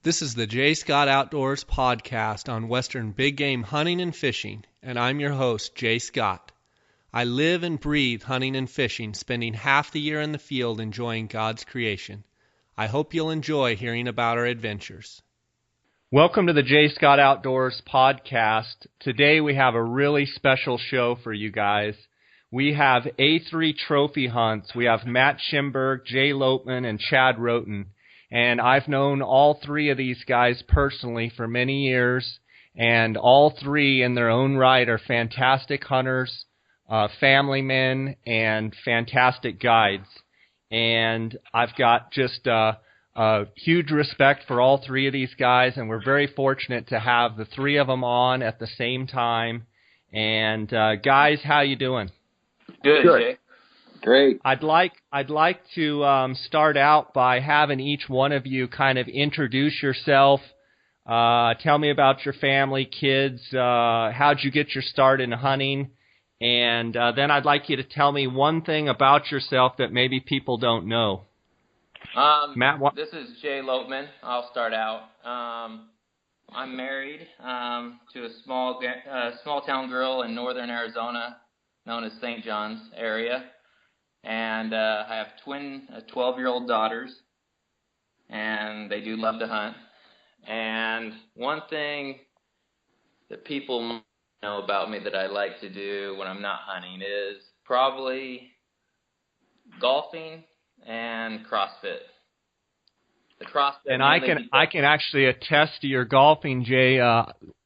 This is the J. Scott Outdoors podcast on Western big game hunting and fishing, and I'm your host, Jay Scott. I live and breathe hunting and fishing, spending half the year in the field enjoying God's creation. I hope you'll enjoy hearing about our adventures. Welcome to the J. Scott Outdoors podcast. Today we have a really special show for you guys. We have A3 trophy hunts. We have Matt Schimberg, Jay Lopeman, and Chad Rhoton. And I've known all three of these guys personally for many years, and all three in their own right are fantastic hunters, family men, and fantastic guides. And I've got just a huge respect for all three of these guys, and we're very fortunate to have the three of them on at the same time. And guys, how you doing? Good. Jay. Great. I'd like to start out by having each one of you kind of introduce yourself. Tell me about your family, kids. How'd you get your start in hunting? And then I'd like you to tell me one thing about yourself that maybe people don't know. Matt, this is Jay Lopeman. I'll start out. I'm married to a small town girl in northern Arizona known as St. John's area. And I have twin 12-year-old daughters, and they do love to hunt. And one thing that people know about me that I like to do when I'm not hunting is probably golfing and CrossFit. The CrossFit. And I can actually attest to your golfing, Jay.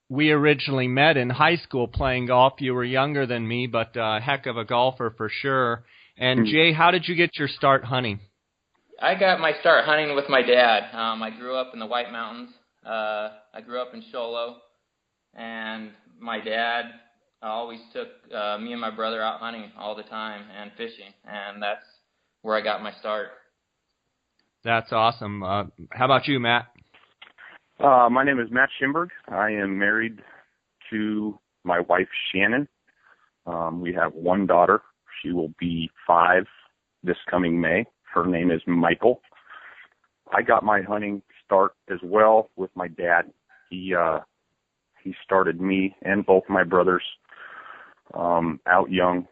We originally met in high school playing golf. You were younger than me, but a heck of a golfer for sure. And Jay, how did you get your start hunting? I got my start hunting with my dad. I grew up in the White Mountains. I grew up in Show Low, and my dad always took me and my brother out hunting all the time and fishing, and that's where I got my start. That's awesome. How about you, Matt? My name is Matt Schimberg. I am married to my wife, Shannon. We have one daughter. She will be 5 this coming May. Her name is Michael. I got my hunting start as well with my dad. He started me and both my brothers out young,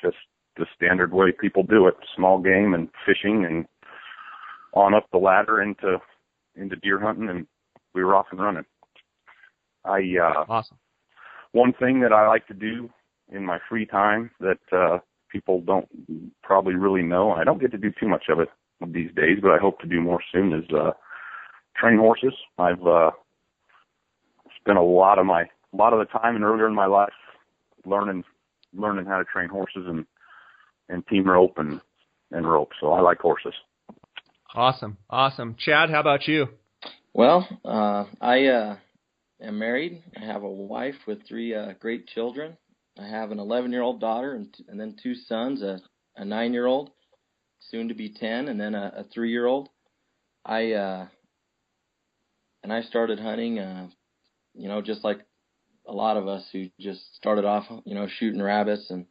just the standard way people do it, small game and fishing and on up the ladder into deer hunting, and we were off and running. Awesome. One thing that I like to do in my free time that people don't probably really know, and I don't get to do too much of it these days, but I hope to do more soon, is train horses. I've spent a lot of the time and earlier in my life learning how to train horses and team rope and rope. So I like horses. Awesome. Chad, how about you? Well, I am married. I have a wife with 3 great children. I have an 11-year-old daughter and then 2 sons, a 9-year-old, soon to be 10, and then a 3-year-old. I started hunting, just like a lot of us who just started off, shooting rabbits. And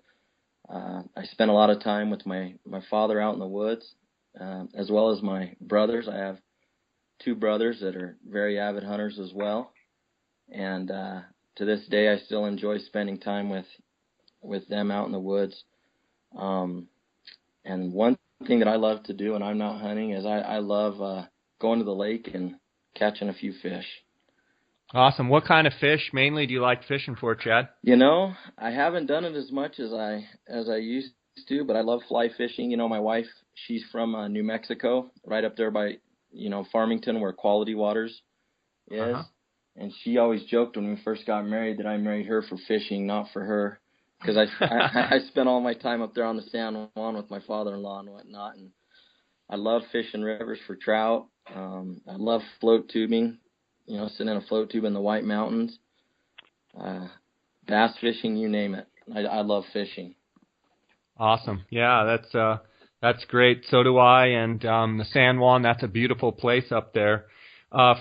I spent a lot of time with my father out in the woods, as well as my brothers. I have 2 brothers that are very avid hunters as well. And to this day, I still enjoy spending time with them out in the woods. And one thing that I love to do when I'm not hunting is I love going to the lake and catching a few fish. Awesome. What kind of fish mainly do you like fishing for, Chad? I haven't done it as much as I used to, but I love fly fishing. My wife, she's from New Mexico, right up there by, Farmington, where Quality Waters is. Uh-huh. And she always joked when we first got married that I married her for fishing, not for her, because I spent all my time up there on the San Juan with my father-in-law and whatnot. And I love fishing rivers for trout. I love float tubing, sitting in a float tube in the White Mountains. Bass fishing, you name it. I love fishing. Awesome. Yeah, that's great. So do I. And the San Juan, that's a beautiful place up there.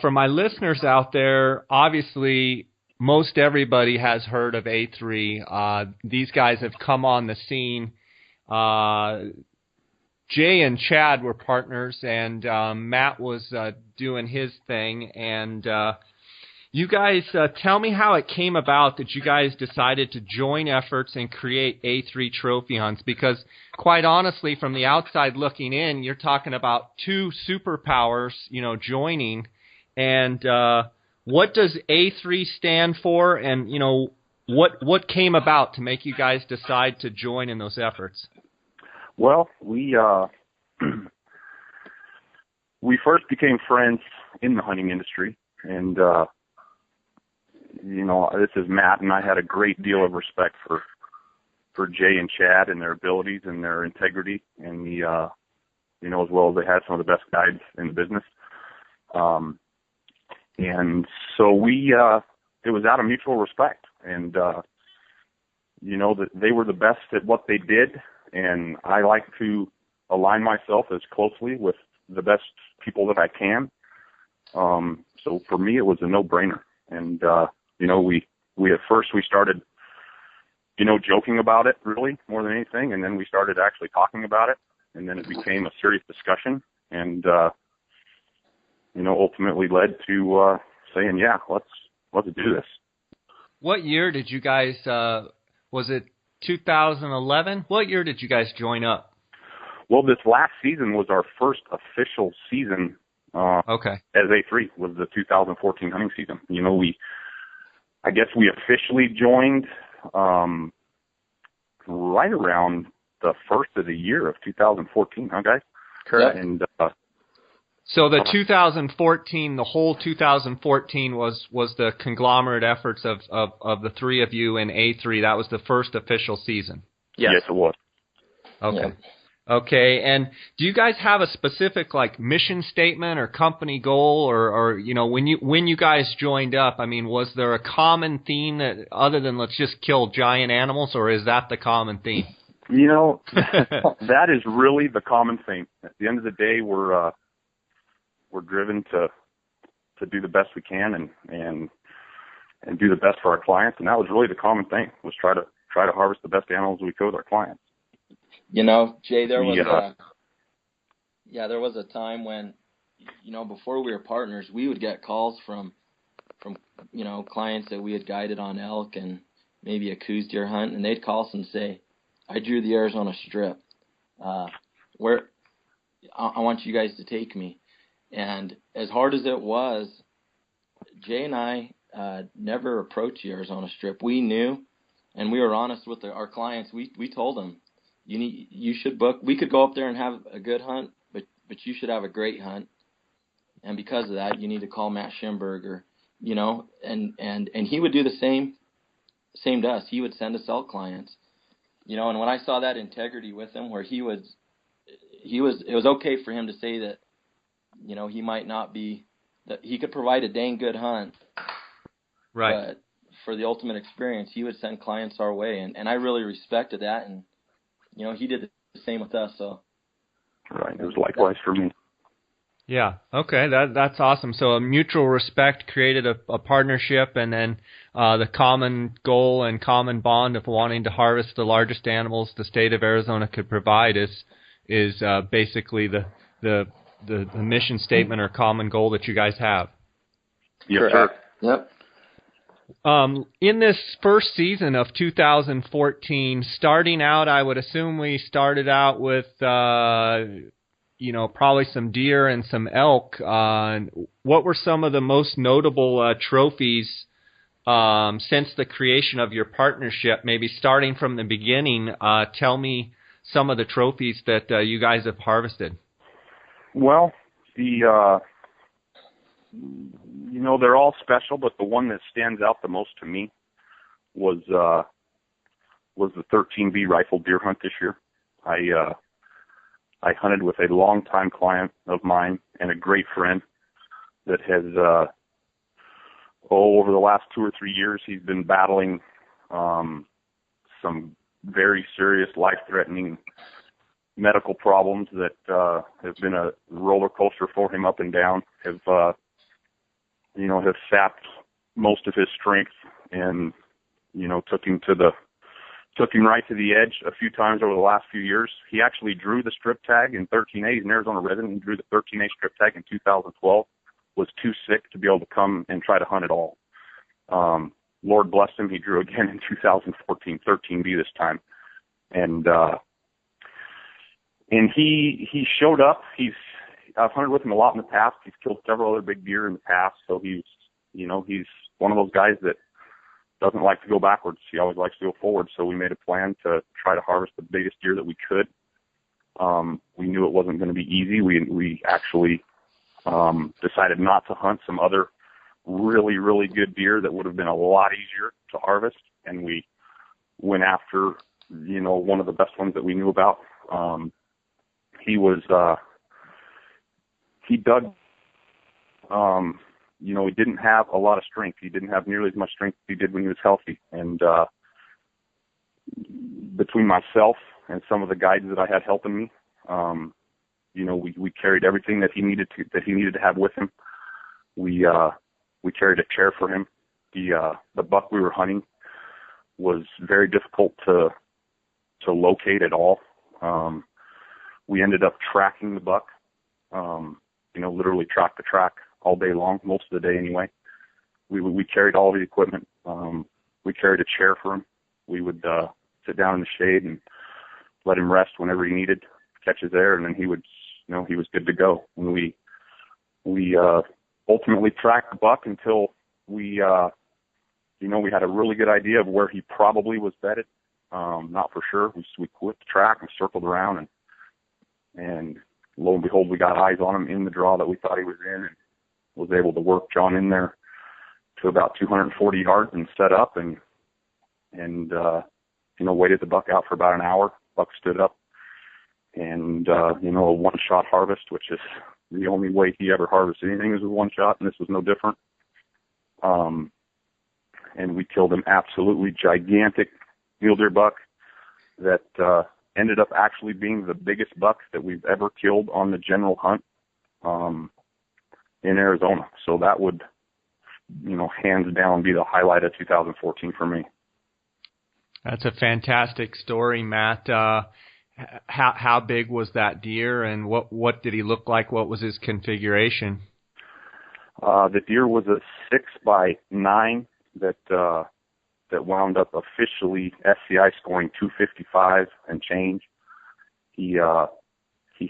For my listeners out there, obviously most everybody has heard of A3. These guys have come on the scene Jay and Chad were partners, and Matt was doing his thing. And you guys, tell me how it came about that you guys decided to join efforts and create A3 trophy hunts. Because, quite honestly, from the outside looking in, you're talking about two superpowers, joining. And what does A3 stand for? And what came about to make you guys decide to join in those efforts? Well, we first became friends in the hunting industry, and this is Matt, and I had a great deal of respect for Jay and Chad and their abilities and their integrity, and as well as they had some of the best guides in the business. And so it was out of mutual respect, and that they were the best at what they did, and I like to align myself as closely with the best people that I can. So for me, it was a no-brainer. And, we at first we started, joking about it really more than anything. And then we started actually talking about it. And then it became a serious discussion and, ultimately led to, saying, yeah, let's do this. What year did you guys, was it 2011? What year did you guys join up? Well, this last season was our first official season. Okay. As A3 was the 2014 hunting season. I guess we officially joined right around the first of the year of 2014. Huh, guys? Correct. And so the 2014, the whole 2014 was the conglomerate efforts of the three of you in A3. That was the first official season. Yes, it was. Okay. Yeah. Okay, and do you guys have a specific mission statement or company goal, or when you guys joined up? I mean, was there a common theme that other than let's just kill giant animals, or is that the common theme? That is really the common theme. At the end of the day, we're driven to do the best we can and do the best for our clients, and that was really the common thing, was try to harvest the best animals we could with our clients. Jay, there was there was a time when, before we were partners, we would get calls from clients that we had guided on elk and maybe a Coues deer hunt, and they'd call us and say, I drew the Arizona Strip. Where I want you guys to take me. And as hard as it was, Jay and I never approached the Arizona Strip. We knew, and we were honest with our clients. We told them, you should book. We could go up there and have a good hunt, but you should have a great hunt. And because of that, you need to call Matt Schimberg, or, and he would do the same to us. He would send us elk clients, and when I saw that integrity with him, where it was okay for him to say that, he might not be, that he could provide a dang good hunt. Right. But for the ultimate experience, he would send clients our way. And I really respected that. And, he did the same with us. So. Right. It was likewise for me. Yeah. Okay. That's awesome. So a mutual respect created a partnership, and then the common goal and common bond of wanting to harvest the largest animals the state of Arizona could provide is basically the mission statement or common goal that you guys have. Yes, sir. Yep. In this first season of 2014, starting out, I would assume we started out with, probably some deer and some elk. What were some of the most notable trophies since the creation of your partnership? Maybe starting from the beginning, tell me some of the trophies that you guys have harvested. Well, they're all special, but the one that stands out the most to me was the 13B rifle deer hunt this year. I hunted with a longtime client of mine and a great friend that has, over the last 2 or 3 years, he's been battling some very serious, life-threatening medical problems that have been a roller coaster for him up and down, have sapped most of his strength and, took him to took him right to the edge a few times over the last few years. He actually drew the strip tag in 13A. He's an Arizona resident. He drew the 13A strip tag in 2012. Was too sick to be able to come and try to hunt at all. Lord bless him. He drew again in 2014, 13B this time. And he showed up. I've hunted with him a lot in the past. He's killed several other big deer in the past. So he's one of those guys that doesn't like to go backwards. He always likes to go forward. So we made a plan to try to harvest the biggest deer that we could. We knew it wasn't going to be easy. We actually decided not to hunt some other really, really good deer that would have been a lot easier to harvest. And we went after, one of the best ones that we knew about. He dug, he didn't have a lot of strength. He didn't have nearly as much strength as he did when he was healthy. And between myself and some of the guides that I had helping me, we carried everything that he needed to have with him. We carried a chair for him. The buck we were hunting was very difficult to locate at all. We ended up tracking the buck, literally track to track all day long, most of the day anyway. We carried all the equipment. We carried a chair for him. We would sit down in the shade and let him rest whenever he needed, catch his air, and then he was good to go. And we ultimately tracked the buck until we had a really good idea of where he probably was bedded. Not for sure. We quit the track and circled around, and lo and behold, we got eyes on him in the draw that we thought he was in, and was able to work John in there to about 240 yards and set up and waited the buck out for about an hour. Buck stood up, and a one-shot harvest, which is the only way he ever harvested anything, is with one shot, and this was no different. And we killed an absolutely gigantic mule deer buck that ended up actually being the biggest buck that we've ever killed on the general hunt in Arizona. So that would, hands down be the highlight of 2014 for me. That's a fantastic story, Matt. How big was that deer, and what did he look like? What was his configuration? The deer was a 6x9 that wound up officially SCI scoring 255 and change. He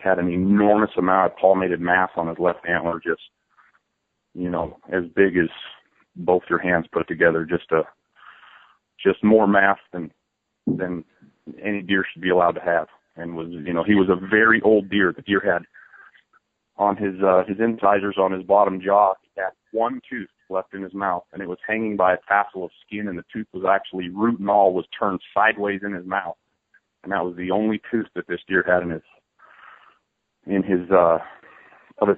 had an enormous amount of palmated mass on his left antler, just as big as both your hands put together. Just more mass than any deer should be allowed to have. And he was a very old deer. The deer had on his incisors on his bottom jaw, he had one tooth left in his mouth, and it was hanging by a tassel of skin, and the tooth was actually, root and all, was turned sideways in his mouth. And that was the only tooth that this deer had of his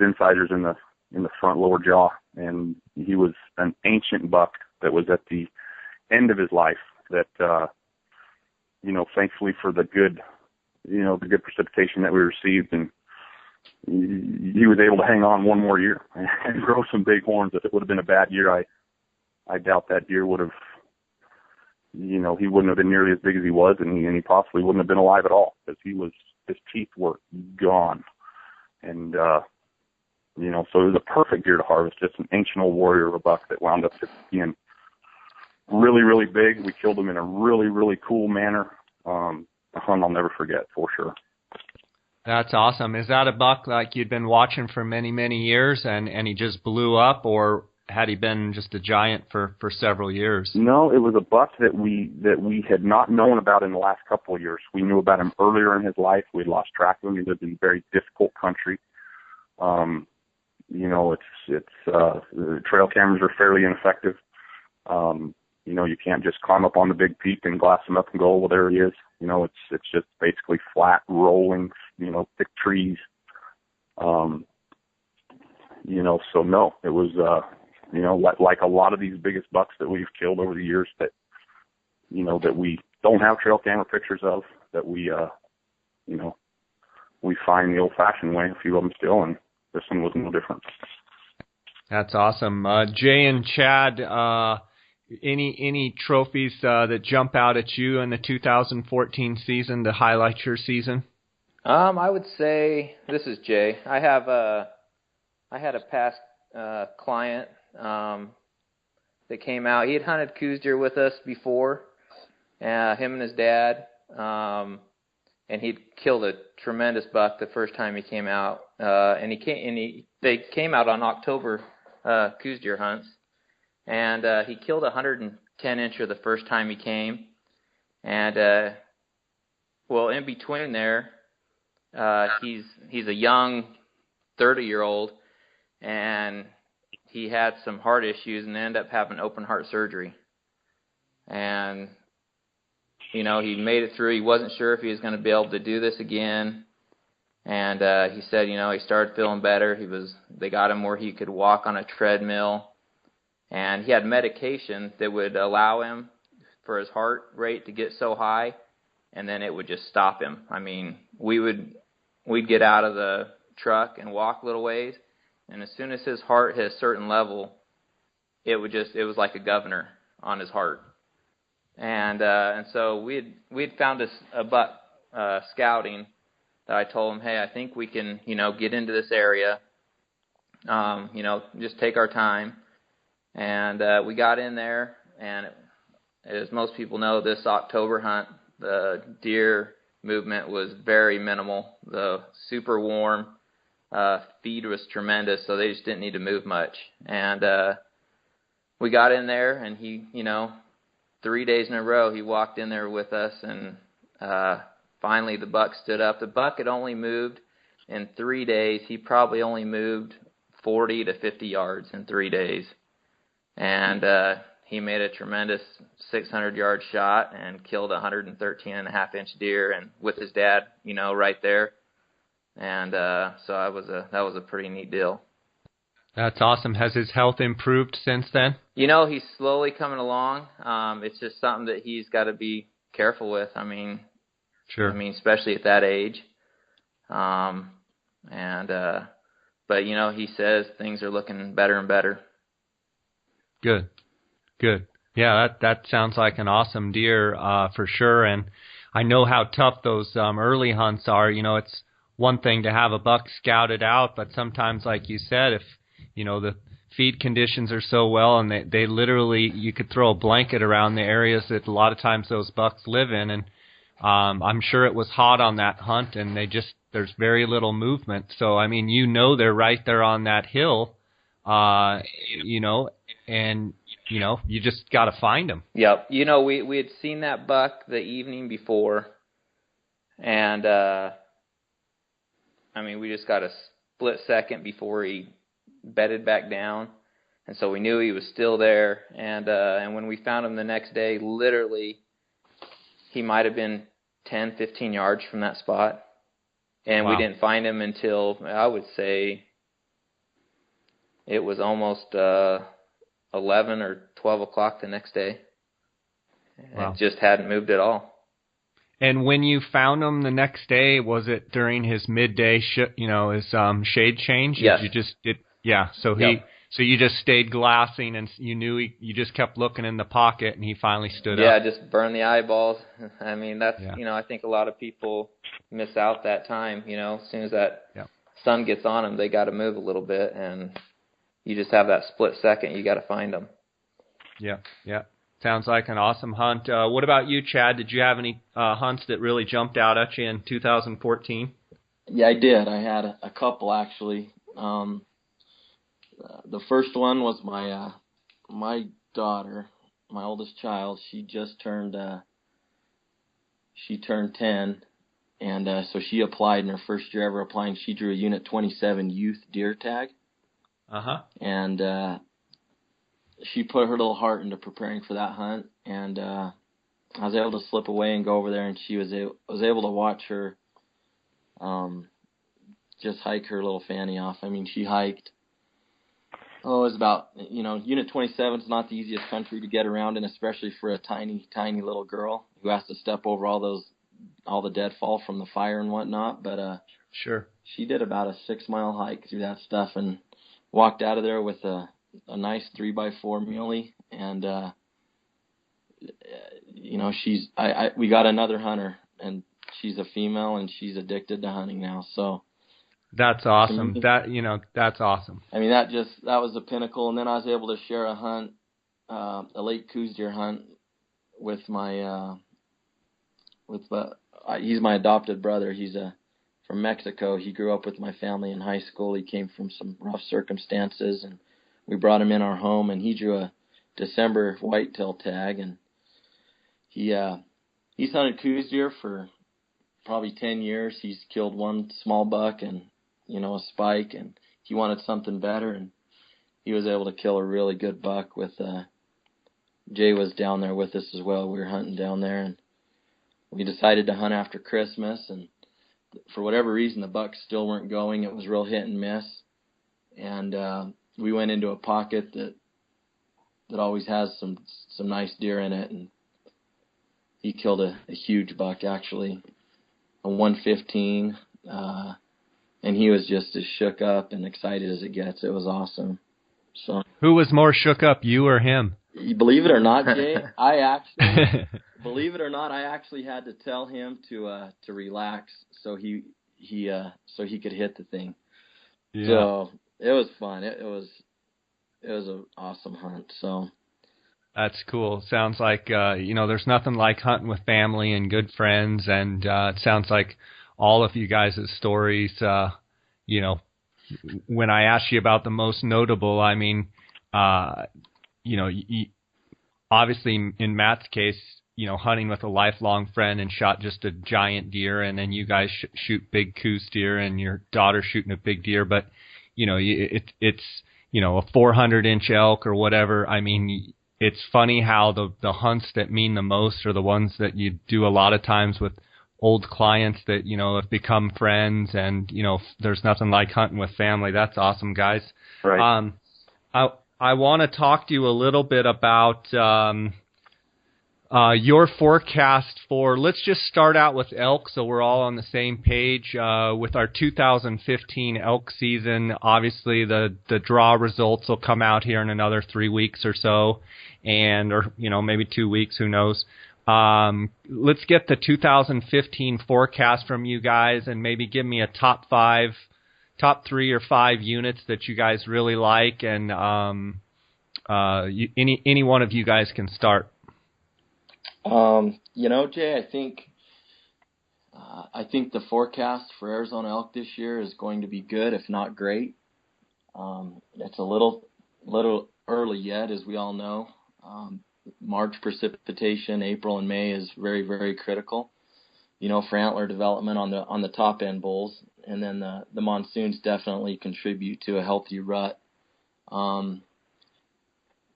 incisors in the front lower jaw. And he was an ancient buck that was at the end of his life that, thankfully for the good precipitation that we received, and he was able to hang on one more year and grow some big horns. If it would have been a bad year, I doubt that deer would have, he wouldn't have been nearly as big as he was, and he possibly wouldn't have been alive at all, because his teeth were gone. And, so it was a perfect deer to harvest, just an ancient old warrior of a buck that wound up being really, really big. We killed him in a really, really cool manner. A hunt I'll never forget, for sure. That's awesome. Is that a buck like you'd been watching for many, many years and he just blew up, or had he been just a giant for several years? No, it was a buck that we had not known about in the last couple of years. We knew about him earlier in his life. We had lost track of him. He lived in very difficult country. The trail cameras are fairly ineffective. You can't just climb up on the big peak and glass him up and go, well, there he is. It's just basically flat, rolling, thick trees. So no, it was, like a lot of these biggest bucks that we've killed over the years that we don't have trail camera pictures of, that we find the old fashioned way, a few of them still, and this one was no different. That's awesome. Jay and Chad, any trophies that jump out at you in the 2014 season to highlight your season? I would say, this is Jay. I had a past client that came out. He had hunted Coues deer with us before, him and his dad, and he'd killed a tremendous buck the first time he came out. They came out on October Coues deer hunts, and he killed a 110 incher the first time he came, and in between there, he's a young 30-year-old, and he had some heart issues and ended up having open heart surgery. And, he made it through. He wasn't sure if he was going to be able to do this again. And he said, he started feeling better. They got him where he could walk on a treadmill. And he had medication that would allow him for his heart rate to get so high, and then it would just stop him. I mean, we'd get out of the truck and walk a little ways, and as soon as his heart hit a certain level, it was like a governor on his heart. And so we'd found a buck scouting that I told him, hey, I think we can, get into this area, just take our time. And we got in there, and as most people know, this October hunt, the deer movement was very minimal. The super warm feed was tremendous, so they just didn't need to move much. And we got in there, and he, 3 days in a row, he walked in there with us, and finally the buck stood up. The buck had only moved in 3 days. He probably only moved 40 to 50 yards in 3 days. And he made a tremendous 600-yard shot and killed a 113.5-inch deer, and with his dad, right there. And so that was a pretty neat deal. That's awesome. Has his health improved since then? He's slowly coming along. It's just something that he's got to be careful with. I mean, sure. Especially at that age. But he says things are looking better and better. Good. Yeah, that sounds like an awesome deer for sure. And I know how tough those early hunts are. It's one thing to have a buck scouted out, but sometimes, like you said, if the feed conditions are so well, and they literally, you could throw a blanket around the areas that a lot of times those bucks live in, and I'm sure it was hot on that hunt, and there's very little movement. So, they're right there on that hill, and, you just got to find them. Yep. We had seen that buck the evening before, and, we just got a split second before he bedded back down, and so we knew he was still there. And when we found him the next day, literally, he might have been 10, 15 yards from that spot. And wow. We didn't find him until, I would say, it was almost 11 or 12 o'clock the next day. Wow. It just hadn't moved at all. And when you found him the next day, was it during his midday, his shade change? Yes. So yep. So you just stayed glassing, and you knew you just kept looking in the pocket, and he finally stood up. Yeah, just burned the eyeballs. That's, yeah. I think a lot of people miss out that time. As soon as that yep. sun gets on them, they got to move a little bit, and you just have that split second. You got to find them. Yeah. Sounds like an awesome hunt. What about you, Chad? Did you have any hunts that really jumped out at you in 2014? Yeah, I did. I had a couple, actually. The first one was my daughter, my oldest child. She just turned 10, and so she applied in her first year ever applying. She drew a Unit 27 youth deer tag. And she put her little heart into preparing for that hunt, and I was able to slip away and go over there, and she was able to watch her just hike her little fanny off. She hiked. It was about, Unit 27 is not the easiest country to get around in, especially for a tiny, tiny little girl who has to step over all the deadfall from the fire and whatnot. But sure, she did about a 6-mile hike through that stuff and walked out of there with a nice 3x4 muley and we got another hunter, and she's a female, and she's addicted to hunting now. So that's awesome. That's awesome. I mean, that was the pinnacle. And then I was able to share a hunt, a late Coues deer hunt with he's my adopted brother. He's from Mexico. He grew up with my family in high school. He came from some rough circumstances, and we brought him in our home, and he drew a December whitetail tag, and he's hunted Coues deer for probably 10 years. He's killed one small buck and, a spike, and he wanted something better, and he was able to kill a really good buck with, Jay was down there with us as well. We were hunting down there, and we decided to hunt after Christmas, and for whatever reason, the bucks still weren't going. It was real hit and miss, and we went into a pocket that always has some nice deer in it, and he killed a huge buck, actually, a 115, and he was just as shook up and excited as it gets. It was awesome. So, who was more shook up, you or him? Believe it or not, Jay, believe it or not, I actually had to tell him to relax so he could hit the thing. Yeah. So it was fun. It was an awesome hunt. So that's cool. Sounds like there's nothing like hunting with family and good friends, and it sounds like all of you guys' stories. When I asked you about the most notable, I mean, obviously in Matt's case, hunting with a lifelong friend and shot just a giant deer, and then you guys shoot big Coues deer, and your daughter shooting a big deer, but it's a 400-inch elk or whatever. I mean, it's funny how the hunts that mean the most are the ones that you do a lot of times with old clients that have become friends, and there's nothing like hunting with family. That's awesome, guys. Right. I want to talk to you a little bit about your forecast for, let's just start out with elk so we're all on the same page. With our 2015 elk season, obviously the draw results will come out here in another 3 weeks or so, or maybe 2 weeks, who knows. Let's get the 2015 forecast from you guys, and maybe give me a top 3 or 5 units that you guys really like, and any one of you guys can start. Jay, I think the forecast for Arizona elk this year is going to be good, if not great. It's a little early yet, as we all know. March precipitation, April and May is very, very critical, for antler development on the top end bulls, and then the monsoons definitely contribute to a healthy rut.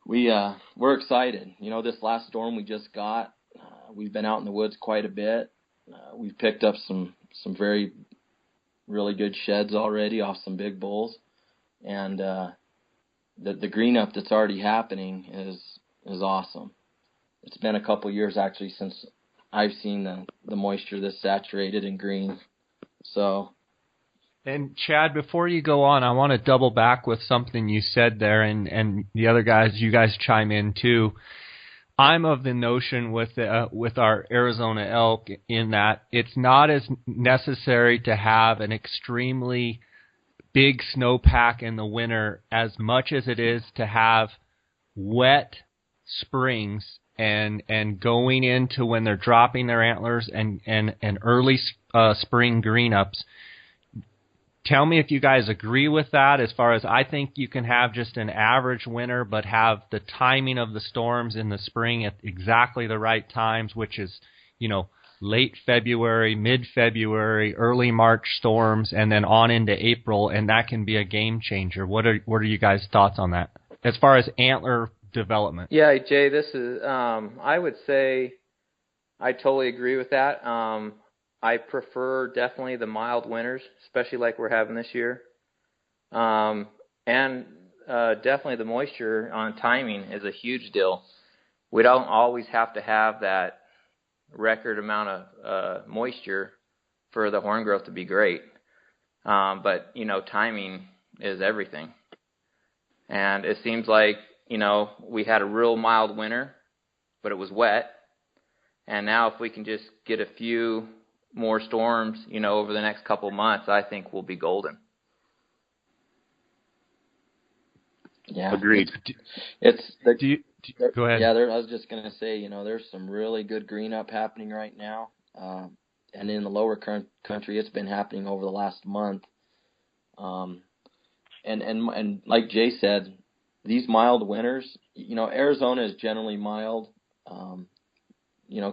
We're excited. This last storm we just got, we've been out in the woods quite a bit. We've picked up some very, really good sheds already off some big bulls, and the green up that's already happening is awesome. It's been a couple years actually since I've seen the moisture this saturated and green. So. And Chad, before you go on, I want to double back with something you said there, and the other guys, you guys chime in too. I'm of the notion with our Arizona elk in that it's not as necessary to have an extremely big snowpack in the winter as much as it is to have wet springs and going into when they're dropping their antlers and early spring green ups. Tell me if you guys agree with that, as far as I think you can have just an average winter, but have the timing of the storms in the spring at exactly the right times, which is, late February, mid-February, early March storms, and then on into April, and that can be a game changer. What are you guys' thoughts on that, as far as antler development? Yeah, Jay, this is, I would say I totally agree with that. I prefer definitely the mild winters, especially like we're having this year. And definitely the moisture on timing is a huge deal. We don't always have to have that record amount of moisture for the horn growth to be great. But, timing is everything. And it seems like, we had a real mild winter, but it was wet. And now if we can just get a few more storms, over the next couple of months, I think we'll be golden. Yeah. Agreed. Go ahead. Yeah, I was just going to say, there's some really good green up happening right now. And in the lower country, it's been happening over the last month. And like Jay said, these mild winters, Arizona is generally mild,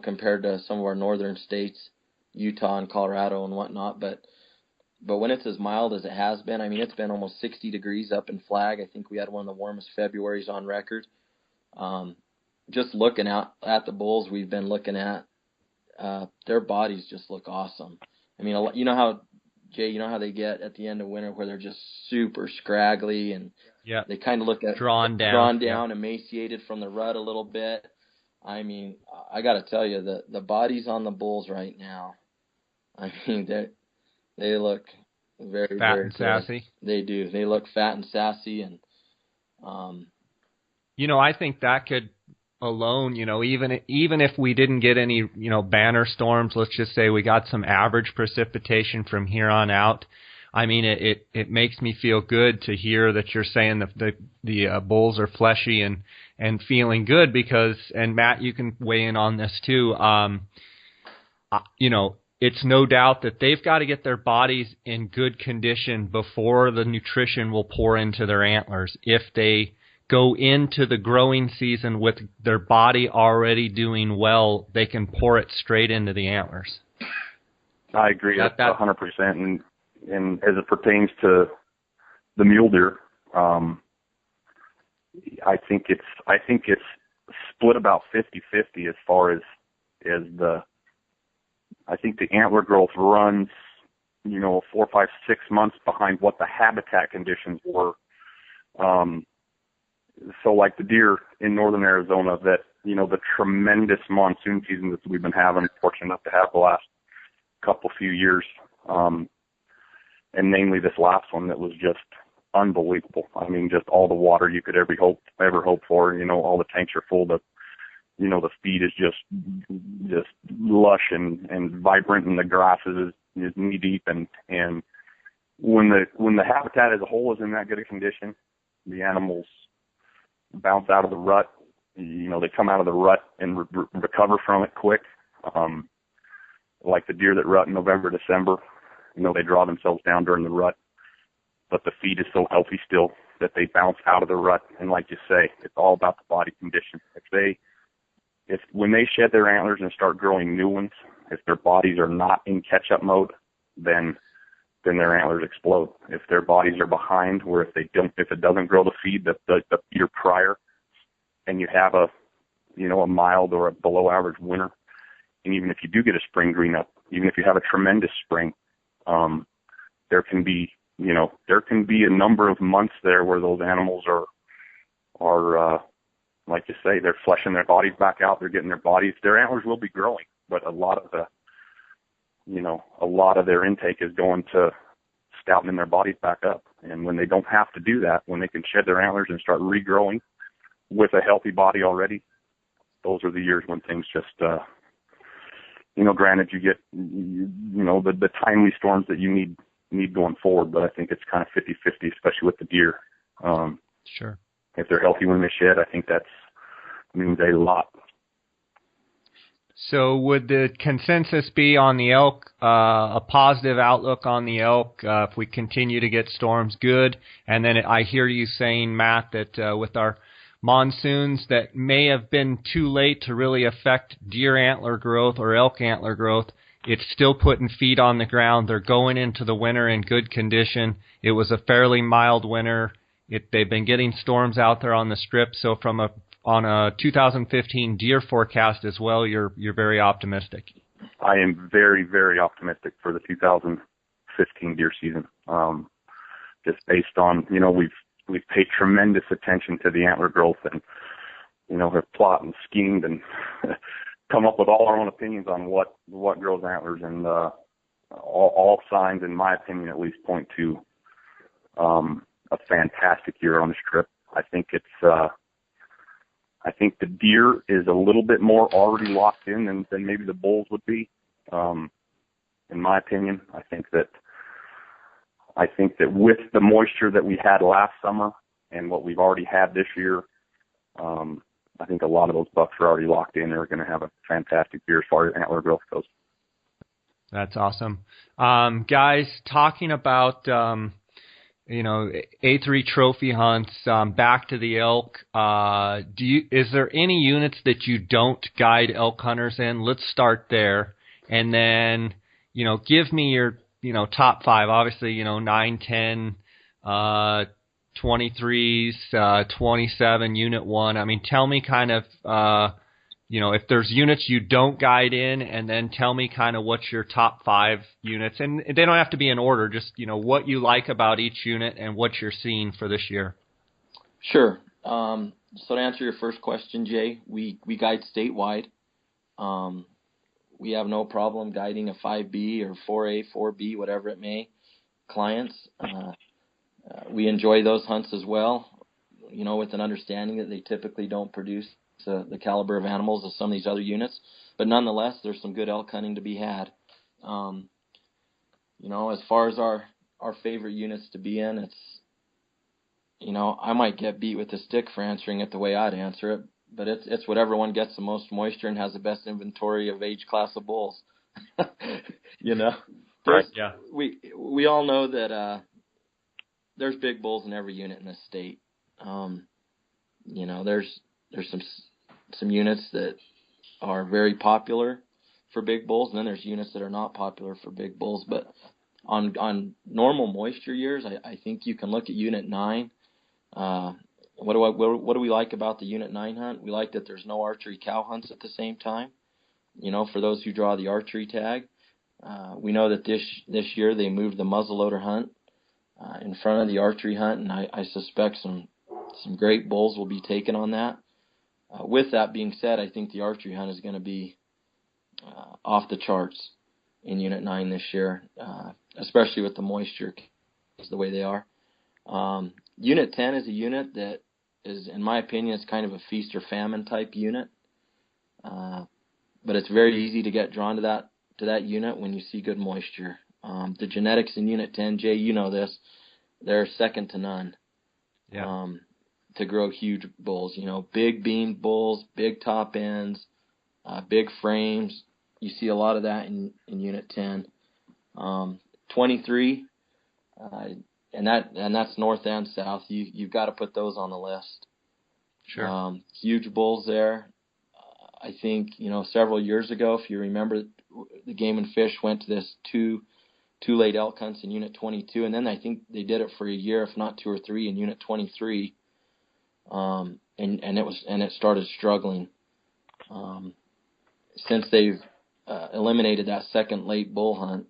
compared to some of our northern states, Utah and Colorado and whatnot. But when it's as mild as it has been, it's been almost 60 degrees up in Flag. I think we had one of the warmest Februaries on record. Just looking out at the bulls we've been looking at, their bodies just look awesome. How, Jay, how they get at the end of winter where they're just super scraggly and they kind of look drawn down, emaciated from the rut a little bit. I got to tell you, the bodies on the bulls right now, they look very fat very and good. sassy. They do. They look fat and sassy, and I think that could alone, even if we didn't get any, banner storms, let's just say we got some average precipitation from here on out. It makes me feel good to hear that you're saying that the bulls are fleshy and feeling good because, and Matt, you can weigh in on this too. It's no doubt that they've got to get their bodies in good condition before the nutrition will pour into their antlers. If they go into the growing season with their body already doing well, they can pour it straight into the antlers. I agree. That's 100%. And as it pertains to the mule deer, I think it's split about 50-50 as far as I think the antler growth runs, 4, 5, 6 months behind what the habitat conditions were. So like the deer in northern Arizona that, the tremendous monsoon season that we've been having, fortunate enough to have the last few years, and namely this last one that was just unbelievable. Just all the water you could ever hope for, all the tanks are full. The feed is just lush and vibrant, and the grass is knee deep. And when the habitat as a whole is in that good a condition, the animals bounce out of the rut. They come out of the rut and recover from it quick. Like the deer that rut in November, December, they draw themselves down during the rut, but the feed is so healthy still that they bounce out of the rut. And like you say, it's all about the body condition. If when they shed their antlers and start growing new ones, if their bodies are not in catch-up mode, then their antlers explode. If their bodies are behind, or if it doesn't grow the feed the year prior, and you have a mild or a below average winter, and even if you do get a spring green up, even if you have a tremendous spring, there can be a number of months there where those animals are like you say, they're fleshing their bodies back out. They're getting their antlers will be growing, but a lot of their intake is going to stoutening their bodies back up. And when they don't have to do that, when they can shed their antlers and start regrowing with a healthy body already, those are the years when things just, granted you get, the timely storms that you need going forward, but I think it's kind of 50-50, especially with the deer. Sure. If they're healthy when they shed, I think that means a lot. So would the consensus be on the elk, a positive outlook on the elk if we continue to get storms, good? And then I hear you saying, Matt, that with our monsoons that may have been too late to really affect deer antler growth or elk antler growth, it's still putting feet on the ground. They're going into the winter in good condition. It was a fairly mild winter. They've been getting storms out there on the strip. So on a 2015 deer forecast as well, you're very optimistic. I am very, very optimistic for the 2015 deer season. Just based on, we've paid tremendous attention to the antler growth and, have plotted and schemed and come up with all our own opinions on what grows antlers. And all signs, in my opinion, at least point to a fantastic year on the strip. I think it's I think the deer is a little bit more already locked in than maybe the bulls would be. In my opinion, I think that with the moisture that we had last summer and what we've already had this year, I think a lot of those bucks are already locked in. They're going to have a fantastic year as far as antler growth goes. That's awesome. Guys, talking about, A3 trophy hunts, back to the elk, is there any units that you don't guide elk hunters in? Let's start there. And then, give me your, top 5, obviously, 9, 10, 23s, 27, unit 1. I mean, tell me kind of, if there's units you don't guide in, and then tell me kind of what's your top 5 units. And they don't have to be in order, just, what you like about each unit and what you're seeing for this year. Sure. So to answer your first question, Jay, we guide statewide. We have no problem guiding a 5B or 4A, 4B, whatever it may, clients. We enjoy those hunts as well, with an understanding that they typically don't produce the caliber of animals of some of these other units. But nonetheless, there's some good elk hunting to be had. As far as our favorite units to be in, it's, I might get beat with a stick for answering it the way I'd answer it, but it's whatever one gets the most moisture and has the best inventory of age class of bulls. Right, yeah. We all know that there's big bulls in every unit in this state. There's some units that are very popular for big bulls, and then there's units that are not popular for big bulls. But on normal moisture years, I think you can look at Unit 9. What do we like about the Unit 9 hunt? We like that there's no archery cow hunts at the same time. For those who draw the archery tag, we know that this year they moved the muzzleloader hunt in front of the archery hunt, and I suspect some great bulls will be taken on that. With that being said, I think the archery hunt is going to be off the charts in Unit 9 this year, especially with the moisture the way they are. Unit 10 is a unit that is, in my opinion, it's kind of a feast or famine type unit. But it's very easy to get drawn to that unit when you see good moisture. The genetics in Unit 10, Jay, you know this, they're second to none. Yeah. To grow huge bulls, big beamed bulls, big top ends, big frames. You see a lot of that in Unit 10. 23, and that's north and south. You've got to put those on the list. Sure. Huge bulls there. I think, several years ago, if you remember, the Game and Fish went to this two late elk hunts in Unit 22, and then I think they did it for a year, if not 2 or 3, in Unit 23. And it started struggling. Since they've eliminated that second late bull hunt,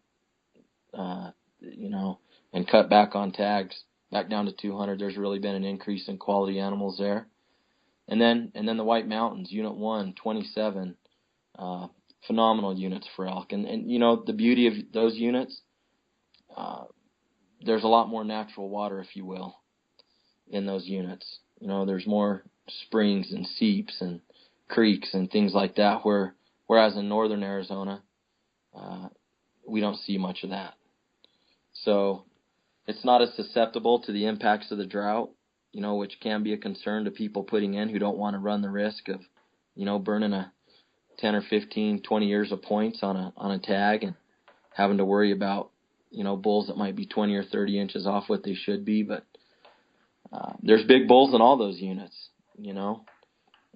and cut back on tags back down to 200, there's really been an increase in quality animals there. And then the White Mountains, Unit 1, 27, phenomenal units for elk. And the beauty of those units, there's a lot more natural water, if you will, in those units. There's more springs and seeps and creeks and things like that, whereas in northern Arizona, we don't see much of that. So it's not as susceptible to the impacts of the drought, which can be a concern to people putting in who don't want to run the risk of, burning a 10 or 15, 20 years of points on a tag and having to worry about, bulls that might be 20 or 30 inches off what they should be. But there's big bulls in all those units,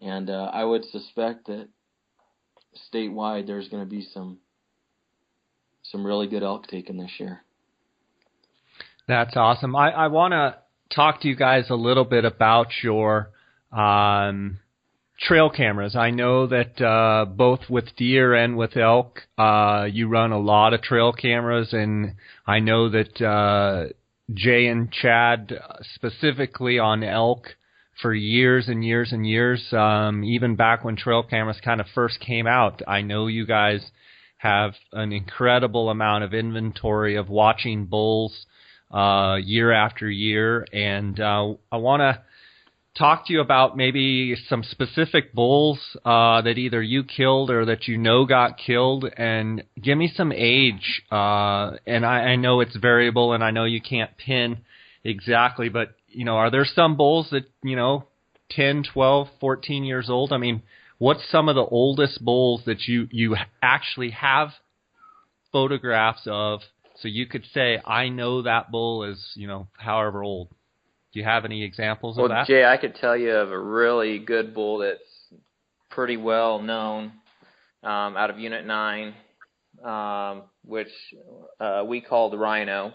and I would suspect that statewide there's going to be some really good elk taken this year. That's awesome. I want to talk to you guys a little bit about your trail cameras. I know that both with deer and with elk, you run a lot of trail cameras, and I know that Jay and Chad specifically on elk for years and years and years, even back when trail cameras kind of first came out. I know you guys have an incredible amount of inventory of watching bulls year after year, and I want to talk to you about maybe some specific bulls that either you killed or that you know got killed, and give me some age. And I know it's variable, and I know you can't pin exactly, but, are there some bulls that, 10, 12, 14 years old? I mean, what's some of the oldest bulls that you actually have photographs of, so you could say, I know that bull is, however old? Do you have any examples of that? Well, Jay, I could tell you of a really good bull that's pretty well known out of Unit 9, which we call the Rhino.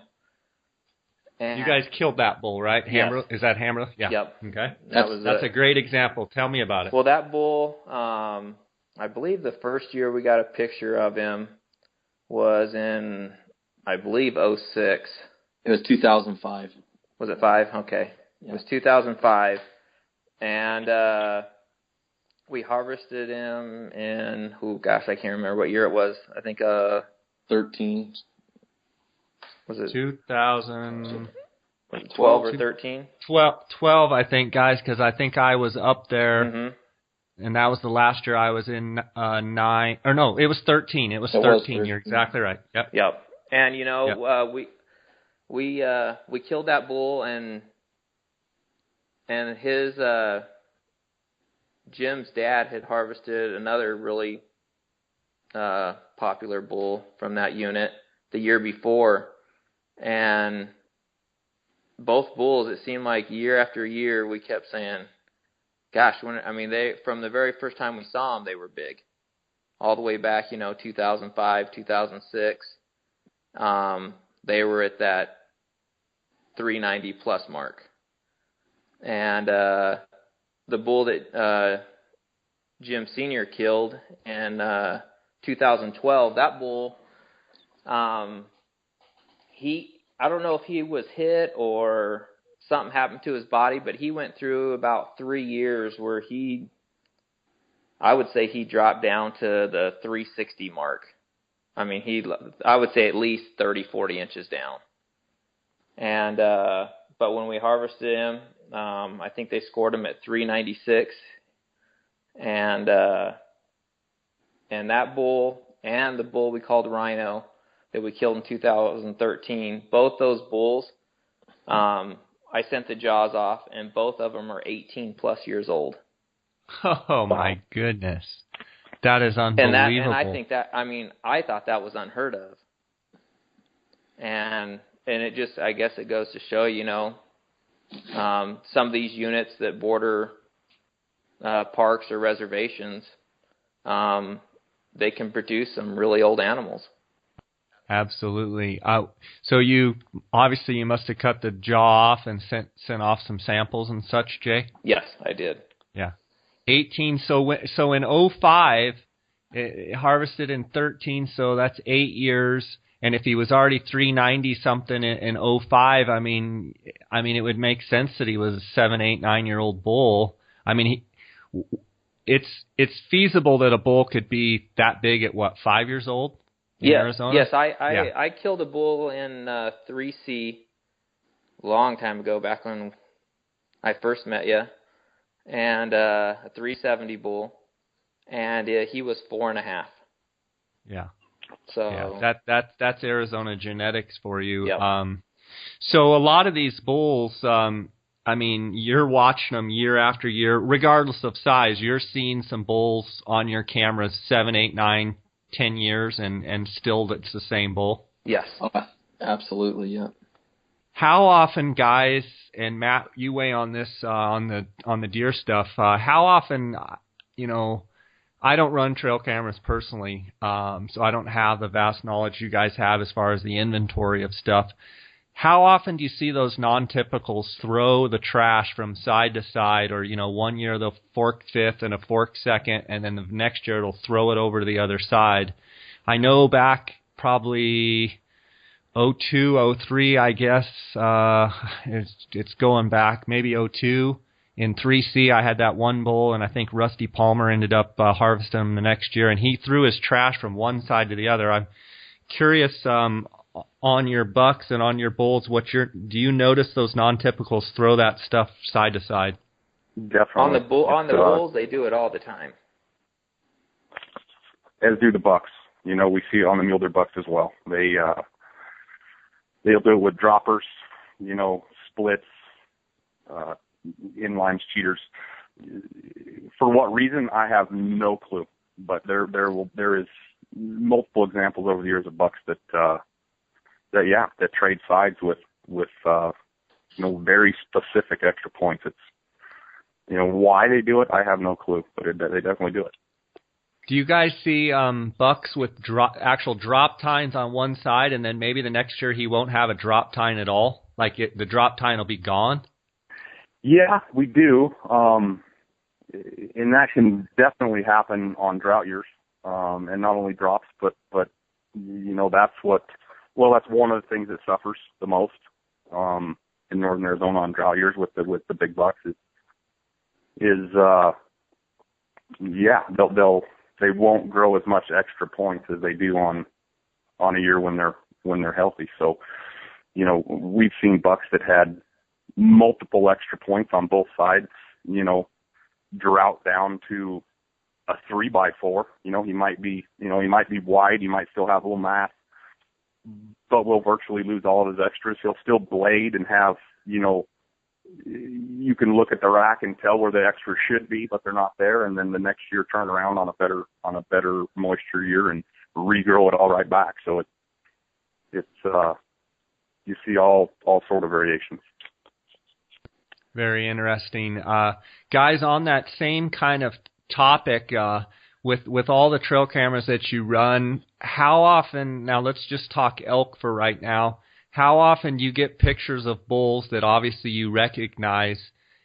And you guys killed that bull, right? Yes. Is that Hammer? Yeah. Yep. Okay. That's a great example. Tell me about it. Well, that bull, I believe the first year we got a picture of him was in, I believe, 06. It was 2005. Was it 5? Okay. Yeah. It was 2005. And we harvested him in, I can't remember what year it was. I think 13. Was it 2012 or 13? 12, I think, guys, because I think I was up there. Mm-hmm. And that was the last year I was in 9. Or no, it was 13. It was 13. You're exactly right. Yep. And we killed that bull, and his Jim's dad had harvested another really popular bull from that unit the year before, and both bulls, it seemed like year after year we kept saying, gosh, they, from the very first time we saw them, they were big. All the way back, 2005, 2006, they were at that 390 plus mark. And the bull that Jim Sr. killed in 2012, that bull, I don't know if he was hit or something happened to his body, but he went through about 3 years where I would say he dropped down to the 360 mark. I would say at least 30, 40 inches down. And, but when we harvested him, I think they scored him at 396. And that bull and the bull we called Rhino that we killed in 2013, both those bulls, I sent the jaws off, and both of them are 18 plus years old. Oh, my goodness. That is unbelievable. And I think that, I thought that was unheard of. And it just, I guess it goes to show, some of these units that border parks or reservations, they can produce some really old animals. Absolutely. So you must have cut the jaw off and sent off some samples and such, Jay? Yes, I did. Yeah. 18. So in 05, it harvested in 13. So that's 8 years. And if he was already 390 something in 05, it would make sense that he was a 7, 8, 9-year-old bull. It's feasible that a bull could be that big at 5 years old? Arizona? Yes, I killed a bull in 3C a long time ago, back when I first met you, and a 370 bull, and he was 4.5. Yeah. So that's Arizona genetics for you. Yep. So a lot of these bulls, you're watching them year after year, regardless of size. You're seeing some bulls on your cameras 7, 8, 9, 10 years, and still it's the same bull? Yes. Absolutely, yeah. How often, guys, and Matt, you weigh on this on the deer stuff, how often, I don't run trail cameras personally, so I don't have the vast knowledge you guys have as far as the inventory of stuff. How often do you see those non-typicals throw the trash from side to side, or, one year they'll fork fifth and a fork second, and then the next year it'll throw it over to the other side? I know back probably 02, 03, I guess, it's going back, maybe 02. In 3C, I had that one bull, and I think Rusty Palmer ended up harvesting him the next year, and he threw his trash from one side to the other. I'm curious, on your bucks and on your bulls, do you notice those non-typicals throw that stuff side to side? Definitely. On the bulls, they do it all the time. As do the bucks. You know, we see it on the mule deer bucks as well. They'll do it with droppers, you know, splits, inlines, cheaters. For what reason, I have no clue. But there is multiple examples over the years of bucks that trade sides with you know, very specific extra points. It's, you know, why they do it, I have no clue, but they definitely do it. Do you guys see bucks with actual drop tines on one side, and then maybe the next year he won't have a drop tine at all? Like the drop tine will be gone? Yeah, we do. And that can definitely happen on drought years, and not only drops, but you know, that's one of the things that suffers the most in northern Arizona on drought years with the big bucks they won't grow as much extra points as they do on a year when they're healthy. So, you know, we've seen bucks that had multiple extra points on both sides, you know, drought down to a 3x4. You know, he might be wide, he might still have a little mass, but will virtually lose all of his extras. He'll still blade and have, you know, you can look at the rack and tell where the extras should be, but they're not there. And then the next year turn around on a better moisture year and regrow it all right back. So it's you see all sort of variations. Very interesting. Guys, on that same kind of topic, with all the trail cameras that you run, how often, now let's just talk elk for right now, how often do you get pictures of bulls that obviously you recognize?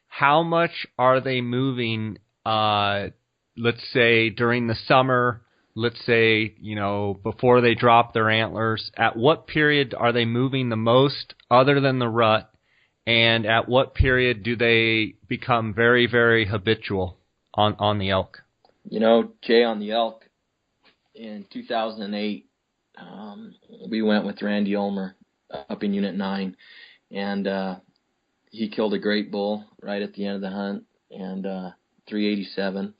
How much are they moving, let's say during the summer, let's say, you know, before they drop their antlers? At what period are they moving the most other than the rut? And at what period do they become very, very habitual on the elk? You know, Jay, on the elk, in 2008, we went with Randy Ulmer up in Unit 9, and he killed a great bull right at the end of the hunt, and 387.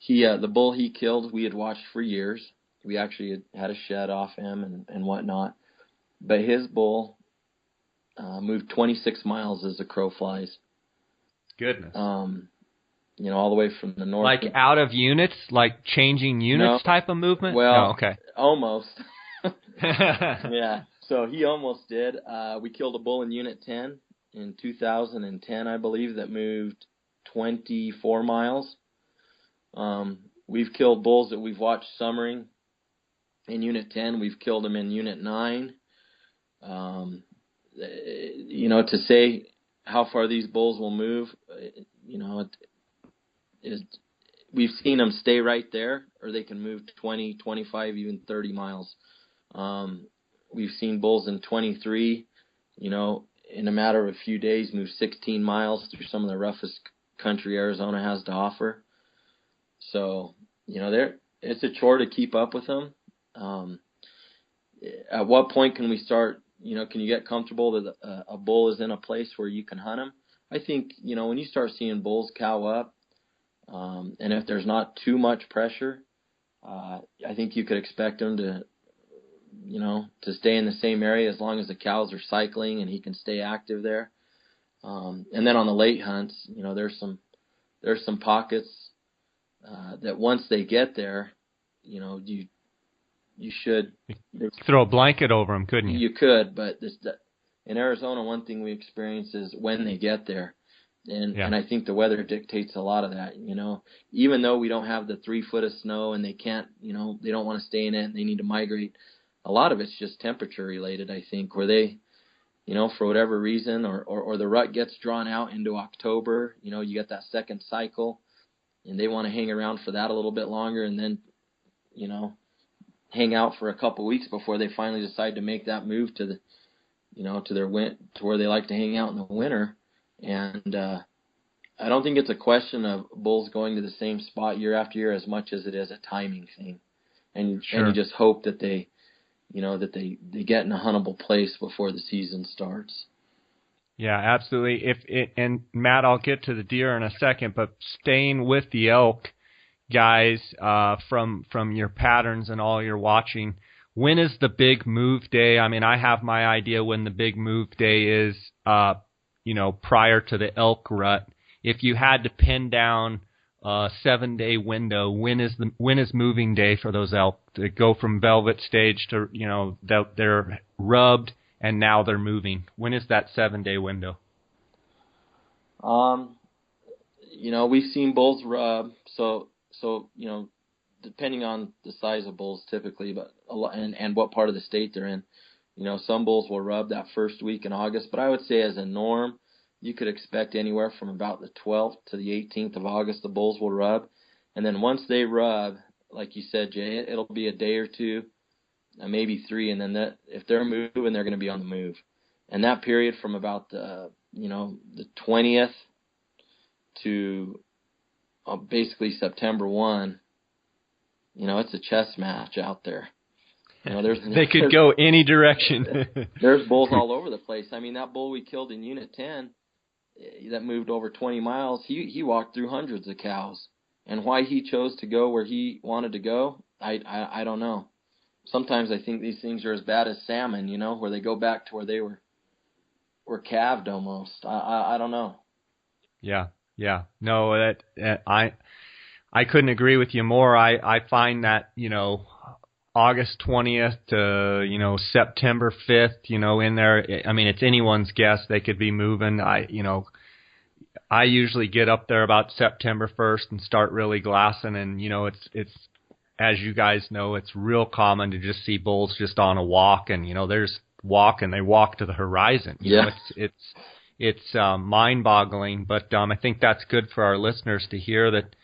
The bull he killed, we had watched for years. We actually had a shed off him and whatnot. But his bull moved 26 miles as the crow flies. Goodness. You know, all the way from the north. Like out of units, like changing units type of movement? Well, okay. Almost. Yeah, so he almost did. We killed a bull in Unit 10 in 2010, I believe, that moved 24 miles. We've killed bulls that we've watched summering in Unit 10. We've killed them in Unit 9. You know, to say how far these bulls will move, you know, we've seen them stay right there, or they can move 20, 25, even 30 miles. We've seen bulls in 23, you know, in a matter of a few days, move 16 miles through some of the roughest country Arizona has to offer. So, you know, it's a chore to keep up with them. At what point can we start, you know, can you get comfortable that a bull is in a place where you can hunt him? I think, you know, when you start seeing bulls cow up, and if there's not too much pressure, I think you could expect them to, you know, to stay in the same area as long as the cows are cycling and he can stay active there. And then on the late hunts, you know, there's some pockets that once they get there, you know, you should throw a blanket over them, couldn't you? You could, but in Arizona, one thing we experience is when they get there. And I think the weather dictates a lot of that, you know. Even though we don't have the 3 foot of snow and they can't, you know, they don't want to stay in it and they need to migrate, a lot of it's just temperature related, I think, where they, you know, for whatever reason, or the rut gets drawn out into October, you know, you get that second cycle and they want to hang around for that a little bit longer and then, you know, hang out for a couple weeks before they finally decide to make that move to the, you know, to where they like to hang out in the winter. And I don't think it's a question of bulls going to the same spot year after year as much as it is a timing thing. And you just hope that they, you know, that they get in a huntable place before the season starts. Yeah, absolutely. And Matt, I'll get to the deer in a second, but staying with the elk, guys, from your patterns and all your watching, when is the big move day? I mean, I have my idea when the big move day is, prior to the elk rut. If you had to pin down a 7-day window, when is moving day for those elk to go from velvet stage to, they're rubbed and now they're moving? When is that 7-day window? We've seen bulls rub, so depending on the size of bulls typically, but and what part of the state they're in, some bulls will rub that first week in August, but I would say as a norm, you could expect anywhere from about the 12th to the 18th of August, the bulls will rub. And then once they rub, like you said, Jay, it'll be a day or two, maybe 3, and then if they're moving, they're going to be on the move. And that period from about the 20th to basically September 1, it's a chess match out there. They could go any direction. There's bulls all over the place. I mean, that bull we killed in Unit 10 that moved over 20 miles, he walked through hundreds of cows. And why he chose to go where he wanted to go, I don't know. Sometimes I think these things are as bad as salmon, where they go back to where they were calved almost. I don't know. Yeah. No, I couldn't agree with you more. I find that, August 20th to, September 5th, in there, I mean, it's anyone's guess. They could be moving. I usually get up there about September 1st and start really glassing. And, it's, as you guys know, it's real common to just see bulls just on a walk and, they walk to the horizon. It's mind boggling, but I think that's good for our listeners to hear that,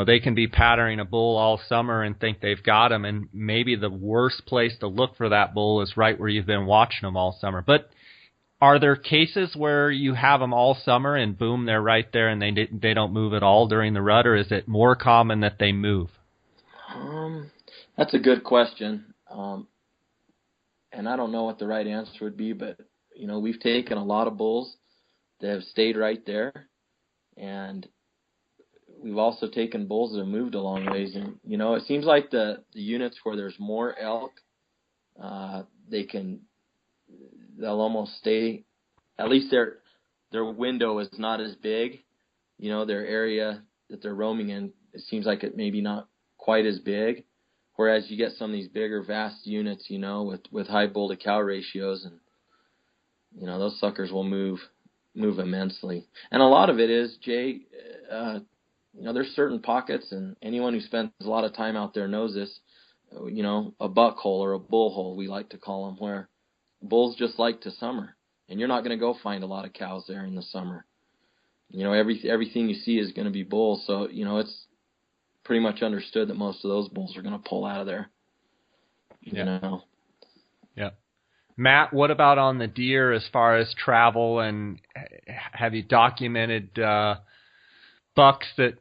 they can be patterning a bull all summer and think they've got him, and maybe the worst place to look for that bull is right where you've been watching them all summer. But are there cases where you have them all summer and boom, they're right there and they don't move at all during the rut, or is it more common that they move? That's a good question, and I don't know what the right answer would be, but we've taken a lot of bulls that have stayed right there, and we've also taken bulls that have moved a long ways. And, it seems like the units where there's more elk, they'll almost stay, at least their window is not as big. Their area that they're roaming in, it seems like it maybe not quite as big. Whereas you get some of these bigger, vast units, with high bull to cow ratios, and, those suckers will move immensely. And a lot of it is, Jay, there's certain pockets, and anyone who spends a lot of time out there knows this, a buck hole or a bull hole, we like to call them, where bulls just like to summer. And you're not going to go find a lot of cows there in the summer. Everything you see is going to be bulls. So, it's pretty much understood that most of those bulls are going to pull out of there. Yeah. Matt, what about on the deer as far as travel, and have you documented bucks that,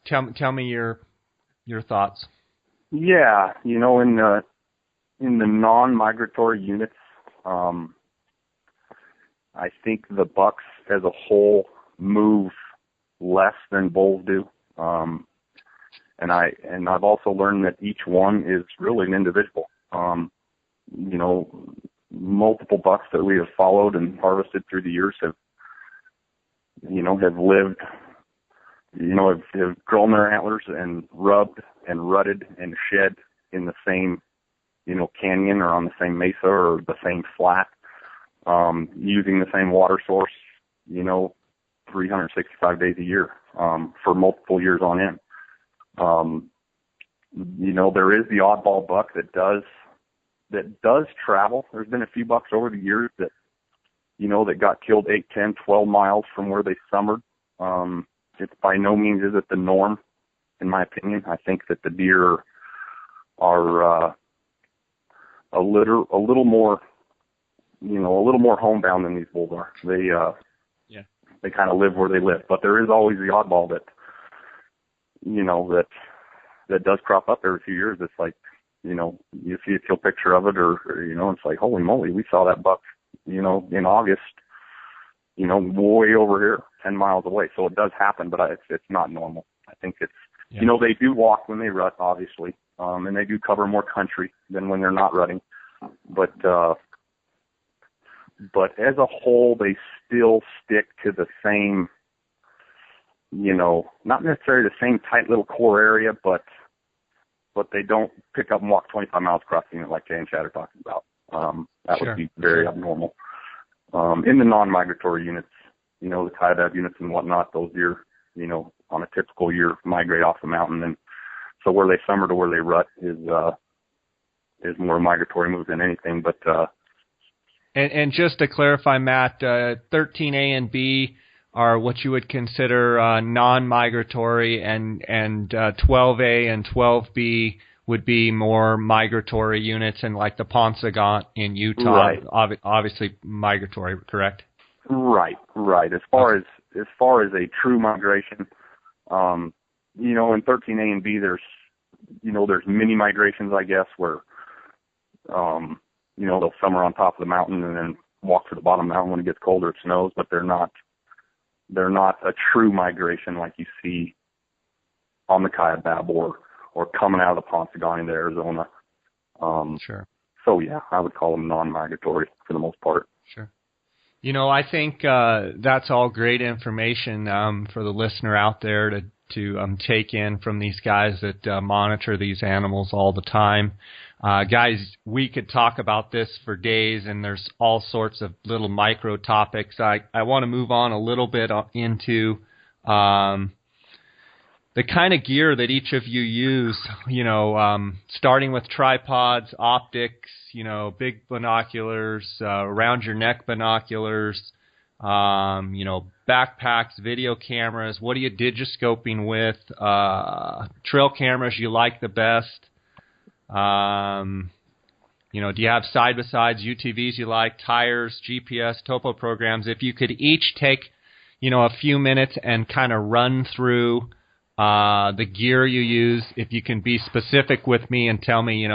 tell me your thoughts? Yeah, in the non-migratory units, I think the bucks as a whole move less than bulls do. And I've also learned that each one is really an individual. Multiple bucks that we have followed and harvested through the years have lived, have grown their antlers and rubbed and rutted and shed in the same, canyon or on the same mesa or the same flat, using the same water source, 365 days a year, for multiple years on end. There is the oddball buck that does travel. There's been a few bucks over the years that, that got killed 8, 10, 12 miles from where they summered. It's by no means is it the norm, in my opinion. I think that the deer are a little more homebound than these bulls are. They kind of live where they live. But there is always the oddball that that does crop up every few years. It's like, you see a kill picture of it, or it's like, holy moly, we saw that buck, in August, way over here, 10 miles away. So it does happen, but it's not normal. I think it's, they do walk when they rut, obviously, and they do cover more country than when they're not rutting. But as a whole, they still stick to the same, not necessarily the same tight little core area, but they don't pick up and walk 25 miles across the unit like Jay and Chad are talking about. That would be very abnormal. In the non-migratory units, the Kaibab units and whatnot, those deer, on a typical year migrate off the mountain, and so where they summer to where they rut is more a migratory move than anything. But and just to clarify, Matt, 13A and B are what you would consider non-migratory, and 12A and 12B would be more migratory units, and like the Paunsaugunt in Utah, obviously migratory, correct? Right. As far as a true migration, in 13A and B, there's mini migrations, I guess, where they'll summer on top of the mountain and then walk to the bottom of the mountain when it gets colder, it snows, but they're not a true migration like you see on the Kaibab or coming out of the Paunsaugunt into Arizona. Sure. So yeah, I would call them non-migratory for the most part. Sure. I think that's all great information for the listener out there to take in from these guys that monitor these animals all the time. Guys, we could talk about this for days, and there's all sorts of little micro topics. I want to move on a little bit into the kind of gear that each of you use, starting with tripods, optics, big binoculars, around your neck binoculars, backpacks, video cameras. What are you digiscoping with? Trail cameras you like the best? Do you have side-by-sides, UTVs you like, tires, GPS, topo programs? If you could each take, a few minutes and kind of run through the gear you use, if you can be specific with me and tell me,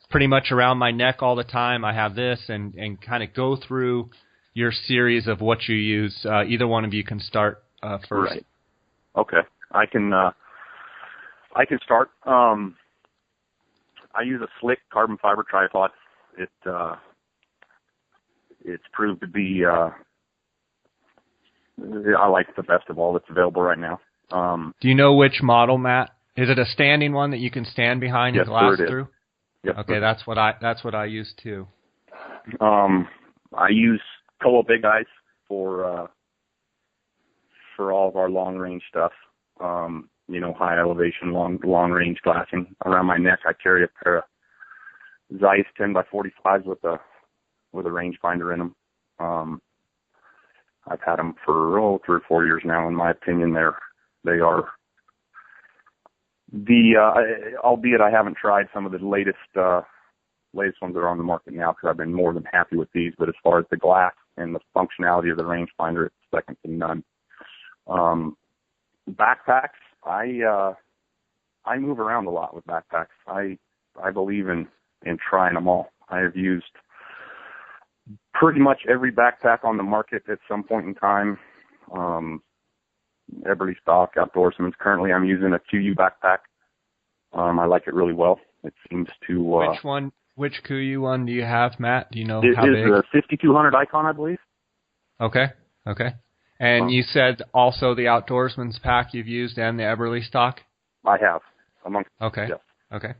pretty much around my neck all the time, I have this, and kind of go through your series of what you use. Either one of you can start first. Right. Okay. I can start. I use a slick carbon fiber tripod. It's proved to be I like the best of all that's available right now. Do you know which model, Matt? Is it a standing one that you can stand behind and glass through? Yes, okay, that's what I use too. I use Koa Big Eyes for all of our long range stuff. High elevation, long range glassing. Around my neck, I carry a pair of Zeiss 10x45s with a rangefinder in them. I've had them for 3 or 4 years now. In my opinion, they are albeit I haven't tried some of the latest ones that are on the market now, because I've been more than happy with these. But as far as the glass and the functionality of the rangefinder, it's second to none. Backpacks, I move around a lot with backpacks. I believe in trying them all. I have used pretty much every backpack on the market at some point in time. Eberly stock, Outdoorsman's. Currently, I'm using a QU backpack. I like it really well. It seems to. Which QU one do you have, Matt? Do you know how big? It is the 5200 Icon, I believe. Okay. And you said also the Outdoorsman's pack you've used and the Eberly stock? I have. Okay. Yes. Okay.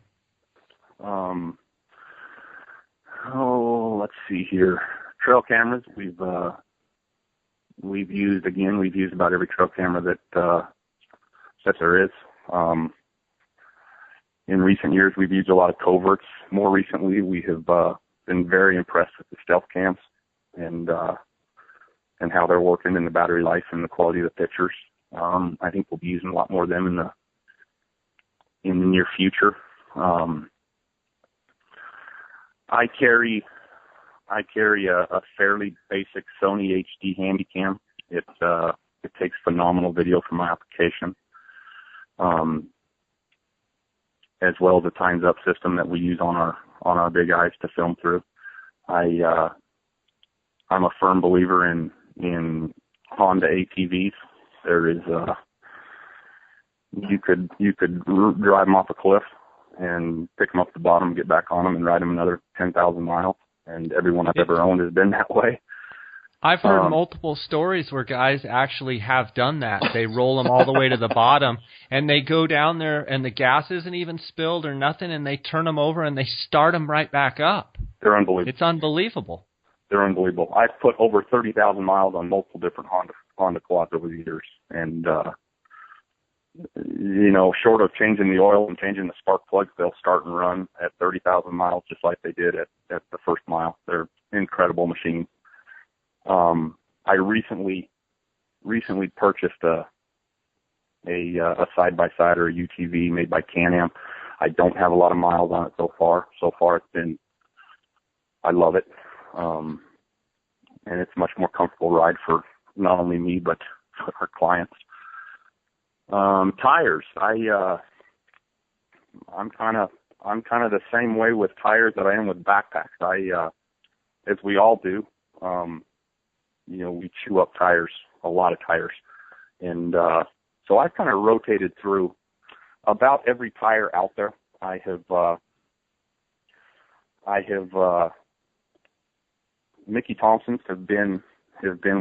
Let's see here. Trail cameras. We've used about every trail camera that there is. In recent years, we've used a lot of coverts. More recently, we have been very impressed with the stealth cams and how they're working in the battery life and the quality of the pictures. I think we'll be using a lot more of them in the near future. I carry a fairly basic Sony HD Handycam. It takes phenomenal video for my application, as well as a times up system that we use on our big eyes to film through. I'm a firm believer in Honda ATVs. There is you could drive them off a cliff and pick them up at the bottom, get back on them, and ride them another 10,000 miles. And everyone I've ever owned has been that way. I've heard multiple stories where guys actually have done that. They roll them all the way to the bottom, and they go down there, and the gas isn't even spilled or nothing, and they turn them over, and they start them right back up. They're unbelievable. It's unbelievable. They're unbelievable. I've put over 30,000 miles on multiple different Honda quads over the years, and short of changing the oil and changing the spark plugs, they'll start and run at 30,000 miles just like they did at the first mile. They're incredible machines. I recently purchased a side-by-side or a UTV made by Can-Am. I don't have a lot of miles on it so far. So far, I love it. And it's a much more comfortable ride for not only me, but for our clients. Tires. I'm kind of the same way with tires that I am with backpacks. As we all do, we chew up tires, a lot of tires. And, so I've kind of rotated through about every tire out there. I have Mickey Thompsons have been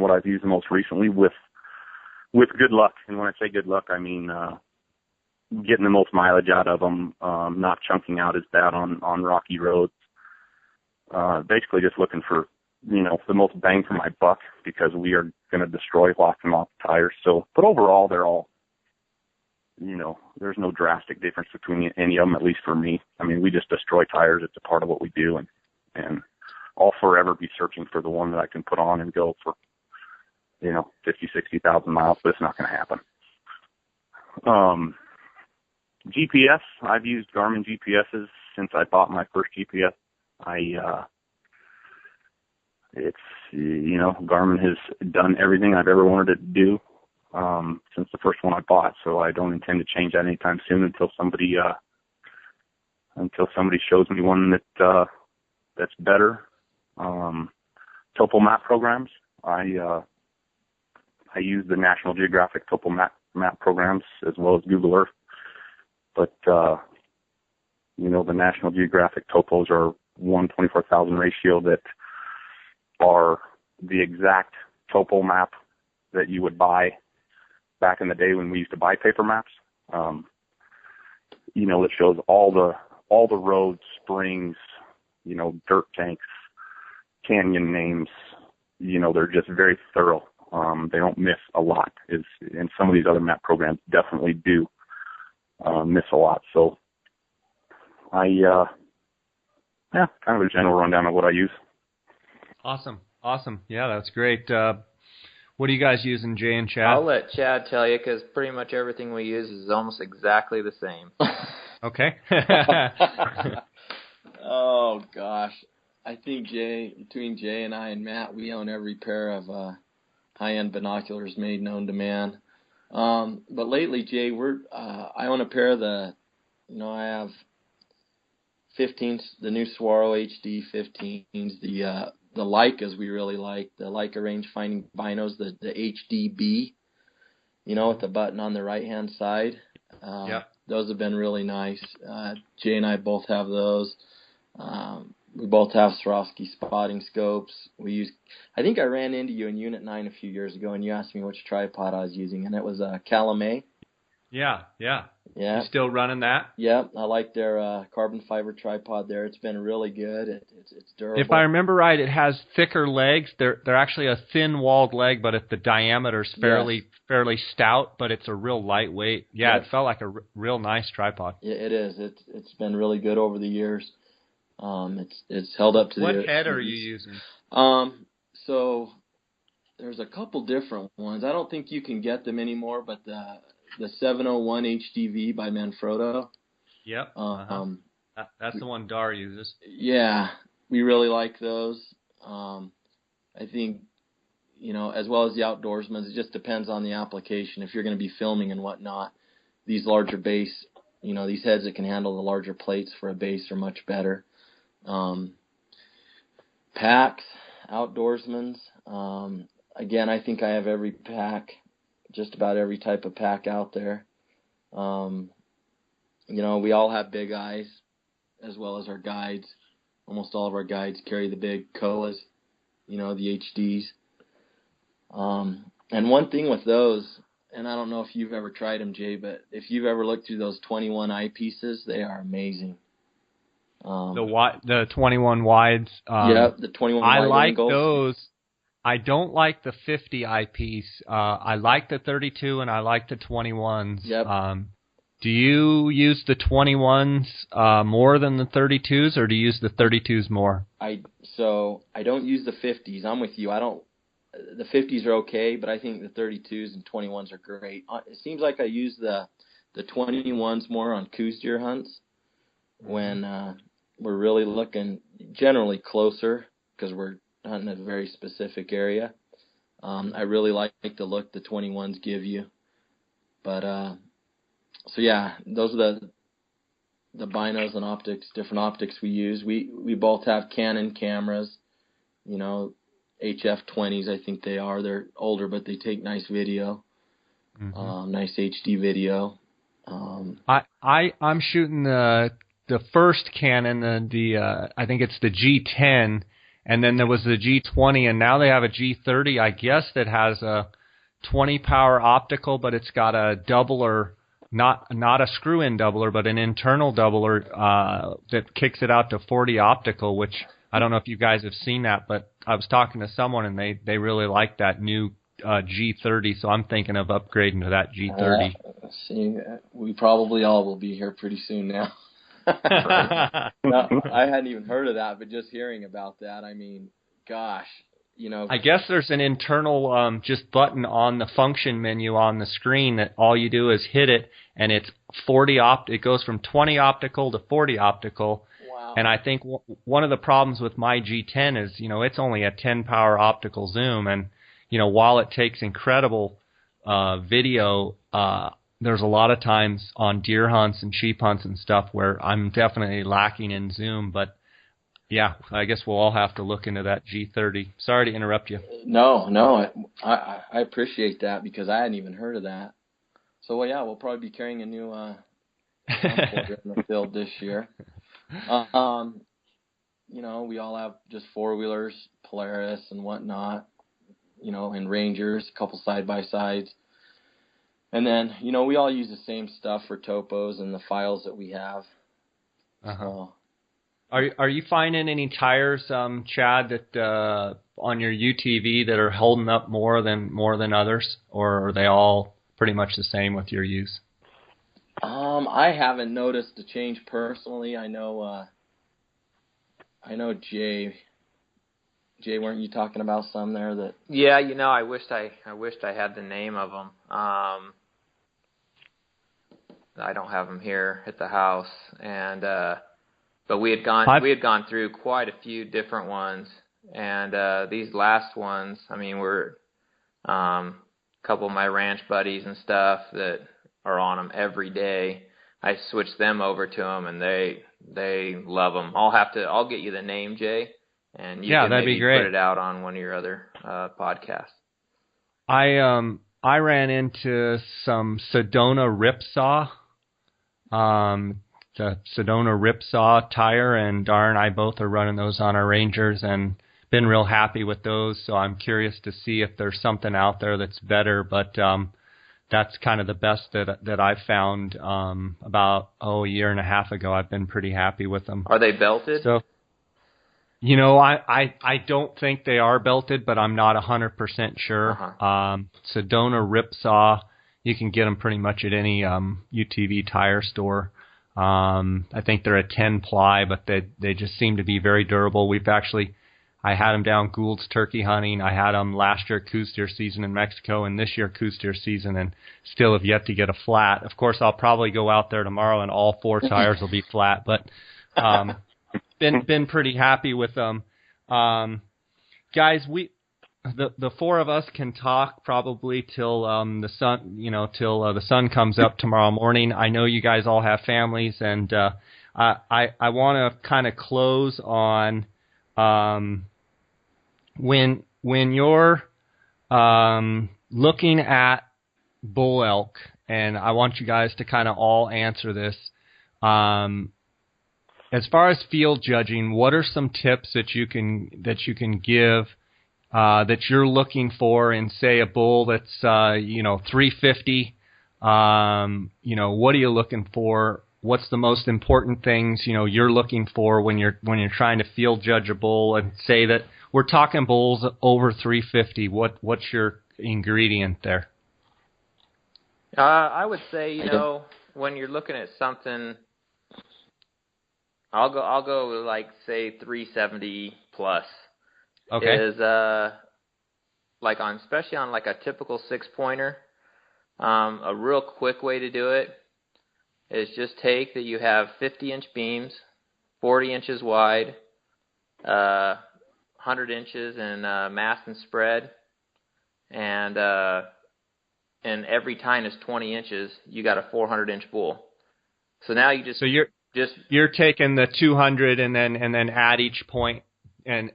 what I've used the most recently with good luck. And when I say good luck, I mean, getting the most mileage out of them, not chunking out as bad on rocky roads. Basically just looking for, the most bang for my buck, because we are going to destroy lots and lots of tires. So, but overall, they're all, there's no drastic difference between any of them, at least for me. I mean, we just destroy tires. It's a part of what we do. And I'll forever be searching for the one that I can put on and go for, 50, 60,000 miles, but it's not going to happen. GPS, I've used Garmin GPSs since I bought my first GPS. Garmin has done everything I've ever wanted it to do since the first one I bought, so I don't intend to change that anytime soon until somebody shows me one that's better. Topo map programs. I use the National Geographic Topo map programs as well as Google Earth, but the National Geographic topos are 1/24,000 ratio that are the exact topo map that you would buy back in the day when we used to buy paper maps. It shows all the roads, springs, dirt tanks, canyon names. They're just very thorough. They don't miss a lot, and some of these other map programs definitely do miss a lot. So kind of a general rundown of what I use. Awesome. Yeah, that's great. What are you guys using, Jay and Chad? I'll let Chad tell you, because pretty much everything we use is almost exactly the same. Okay. Oh, gosh. I think between Jay and I and Matt, we own every pair of high-end binoculars made known to man. But lately, Jay, I own a pair of I have 15s, the new Swaro HD 15s, the Leicas we really like, the Leica range-finding binos, the HDB, with the button on the right-hand side. Those have been really nice. Jay and I both have those. We both have Swarovski spotting scopes. I think I ran into you in Unit 9 a few years ago, and you asked me which tripod I was using, and it was a Calumet. Yeah. You still running that? Yep, I like their carbon fiber tripod there. It's been really good. It's durable. If I remember right, it has thicker legs. They're actually a thin-walled leg, but the diameter's fairly stout, but it's a real lightweight. Yeah, it felt like a real nice tripod. Yeah, it is. It's been really good over the years. It's held up to What head are you using? So there's a couple different ones. I don't think you can get them anymore, but the 701 HDV by Manfrotto. Yep. That's the one Dar uses. Yeah, we really like those. I think, as well as the Outdoorsman's, it just depends on the application. If you're going to be filming and whatnot, these larger base, these heads that can handle the larger plates for a base are much better. Packs, Outdoorsman's. again, I think I have every pack, just about every type of pack out there. We all have big eyes as well as our guides. Almost all of our guides carry the big Coues, the HDs. And one thing with those, and I don't know if you've ever tried them, Jay, but if you've ever looked through those 21 eyepieces, they are amazing. The 21 wides. The 21 wide I like angles. those. I don't like the 50 eyepiece. I like the 32 and I like the 21s. Yep. Do you use the 21s more than the 32s, or do you use the 32s more? So I don't use the 50s. I'm with you. The 50s are okay, but I think the 32s and 21s are great. It seems like I use the 21s more on Coues deer hunts when we're really looking generally closer because we're hunting a very specific area. I really like the look the 21s give you. But, so yeah, those are the binos and optics, different optics we use. We both have Canon cameras, HF20s, I think they are. They're older, but they take nice video, nice HD video. I'm shooting the first Canon, I think it's the G10, and then there was the G20, and now they have a G30, I guess, that has a 20 power optical, but it's got a doubler, not a screw-in doubler, but an internal doubler that kicks it out to 40 optical, which I don't know if you guys have seen that, but I was talking to someone, and they really like that new G30, so I'm thinking of upgrading to that G30. See, we probably all will be here pretty soon now. No, I hadn't even heard of that, but just hearing about that, I mean, gosh, I guess there's an internal just button on the function menu on the screen that all you do is hit it, and it's 40 it goes from 20 optical to 40 optical. Wow. And I think one of the problems with my G10 is, it's only a 10 power optical zoom, and while it takes incredible video, there's a lot of times on deer hunts and sheep hunts and stuff where I'm definitely lacking in zoom. But yeah, I guess we'll all have to look into that G30. Sorry to interrupt you. No, I appreciate that because I hadn't even heard of that. So well, yeah, we'll probably be carrying a new in the field this year. We all have just 4-wheelers, Polaris and whatnot, and Rangers, a couple side-by-sides. And then, we all use the same stuff for topos and the files that we have. So, Are you finding any tires, Chad, that on your UTV that are holding up more than others, or are they all pretty much the same with your use? I haven't noticed a change personally. I know Jay. Jay, weren't you talking about some there that? Yeah, I wished I had the name of them. I don't have them here at the house, and but we had gone through quite a few different ones, and these last ones, I mean, were a couple of my ranch buddies and stuff that are on them every day. I switched them over to them, and they love them. I'll get you the name, Jay, and you can maybe put it out on one of your other podcasts. I ran into some Sedona Ripsaw, the Sedona Ripsaw tire, and Dar and I both are running those on our Rangers and been real happy with those. So I'm curious to see if there's something out there that's better, but that's kind of the best that I've found about a year and a half ago. I've been pretty happy with them. Are they belted? So, I don't think they are belted, but I'm not 100% sure. Sedona Ripsaw, you can get them pretty much at any UTV tire store. I think they're a 10-ply, but they just seem to be very durable. I had them down Gould's turkey hunting. I had them last year Coues deer season in Mexico, and this year Coues deer season, and still have yet to get a flat. Of course, I'll probably go out there tomorrow, and all 4 tires will be flat, but been pretty happy with them. Guys, the 4 of us can talk probably till the sun comes up tomorrow morning. I know you guys all have families, and I want to kind of close on when you're looking at bull elk, and I want you guys to kind of all answer this. As far as field judging, what are some tips that you can give that you're looking for in, say, a bull that's 350? What are you looking for? What's the most important things you're looking for when you're trying to field judge a bull? And say that we're talking bulls over 350. What's your ingredient there? I would say when you're looking at something, I'll go like say 370 plus. Okay. Is especially on like a typical 6-pointer. A real quick way to do it is just take that you have 50-inch beams, 40 inches wide, 100 inches in mass and spread, and every tine is 20 inches. You got a 400-inch bull. So now you just you're taking the 200 and then add each point and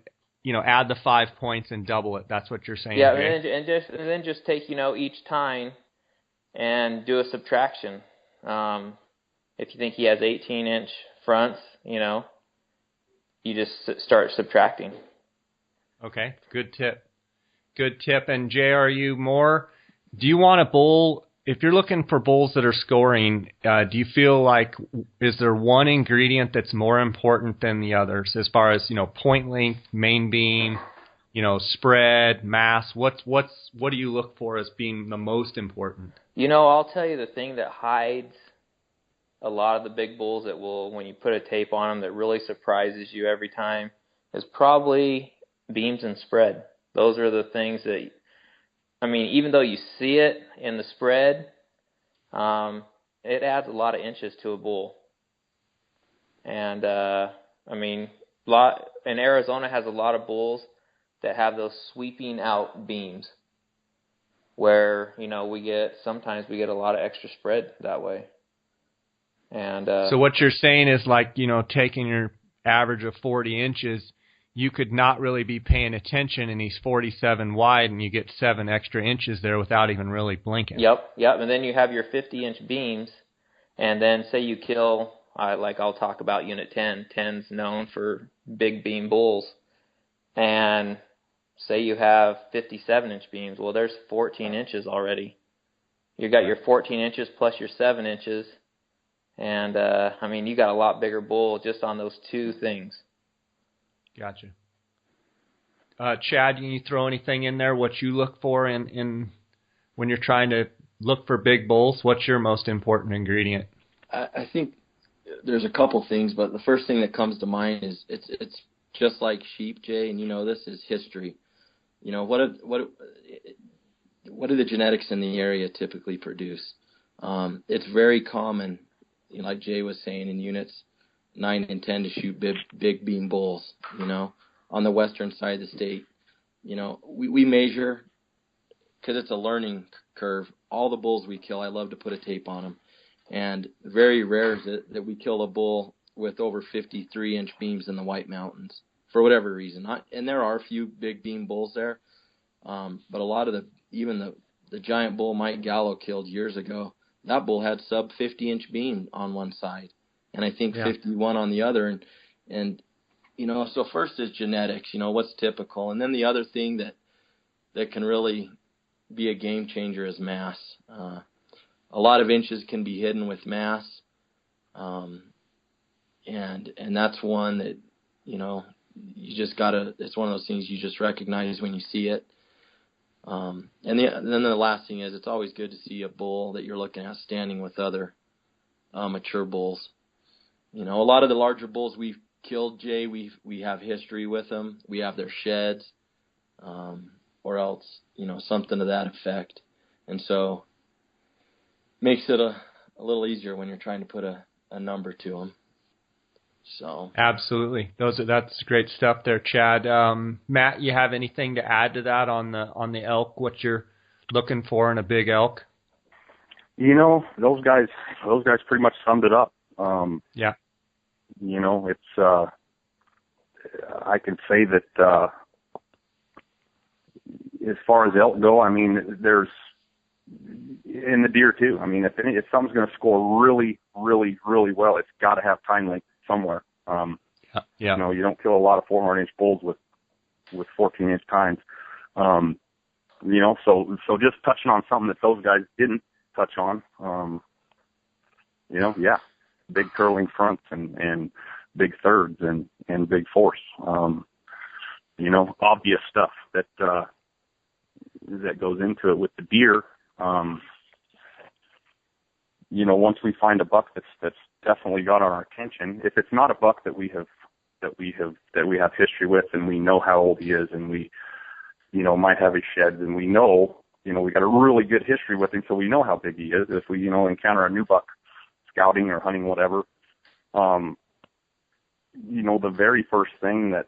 add the 5 points and double it. That's what you're saying. Yeah, Jay? and then just take each tine and do a subtraction. If you think he has 18-inch fronts, you just start subtracting. Okay, good tip. And Jay, do you want a bull, if you're looking for bulls that are scoring, do you feel like, is there one ingredient that's more important than the others as far as, point length, main beam, spread, mass? What do you look for as being the most important? I'll tell you the thing that hides a lot of the big bulls that when you put a tape on them, that really surprises you every time is probably beams and spread. Those are the things that, even though you see it in the spread, it adds a lot of inches to a bull. And, Arizona has a lot of bulls that have those sweeping out beams where, sometimes we get a lot of extra spread that way. And so what you're saying is taking your average of 40 inches, you could not really be paying attention and he's 47 wide and you get 7 extra inches there without even really blinking. Yep. And then you have your 50-inch beams, and then say you kill, I'll talk about Unit 10. 10's known for big beam bulls. And say you have 57-inch beams. Well, there's 14 inches already. You got your 14 inches plus your 7 inches. And, you got a lot bigger bull just on those two things. Gotcha. Chad, can you throw anything in there, what you look for in when you're trying to look for big bulls? What's your most important ingredient? I think there's a couple things, but the first thing that comes to mind is it's just like sheep, Jay, and this is history. What do the genetics in the area typically produce? It's very common, like Jay was saying, in units 9 and 10 to shoot big beam bulls, on the western side of the state. We measure, because it's a learning curve, all the bulls we kill. I love to put a tape on them. And very rare is it that we kill a bull with over 53-inch beams in the White Mountains, for whatever reason. And there are a few big beam bulls there, but a lot of even the giant bull Mike Gallo killed years ago, that bull had sub 50-inch beam on one side, and I think 51 on the other. And so first is genetics, what's typical. And then the other thing that can really be a game changer is mass. A lot of inches can be hidden with mass. And that's one that, you just gotta, it's one of those things you just recognize when you see it. And then the last thing is, it's always good to see a bull that you're looking at standing with other mature bulls. A lot of the larger bulls we've killed, Jay, we have history with them. We have their sheds, or else, something to that effect. And so makes it a little easier when you're trying to put a number to them. So absolutely, that's great stuff there, Chad. Matt, you have anything to add to that on the elk? What you're looking for in a big elk? Those guys pretty much summed it up. Yeah. It's I can say that as far as elk go, I mean, there's in the deer too. I mean, if something's going to score really, really, really well, it's got to have tine length somewhere. You know, you don't kill a lot of 400-inch bulls with 14-inch tines. You know, so just touching on something that those guys didn't touch on. You know, yeah, big curling fronts and big thirds and big force. You know, obvious stuff that goes into it with the deer. You know, once we find a buck that's definitely got our attention, if it's not a buck that we have history with and we know how old he is and we, you know, might have his sheds and we know, you know, we got a really good history with him, so we know how big he is. If we, you know, encounter a new buck scouting or hunting, whatever, you know, the very first thing that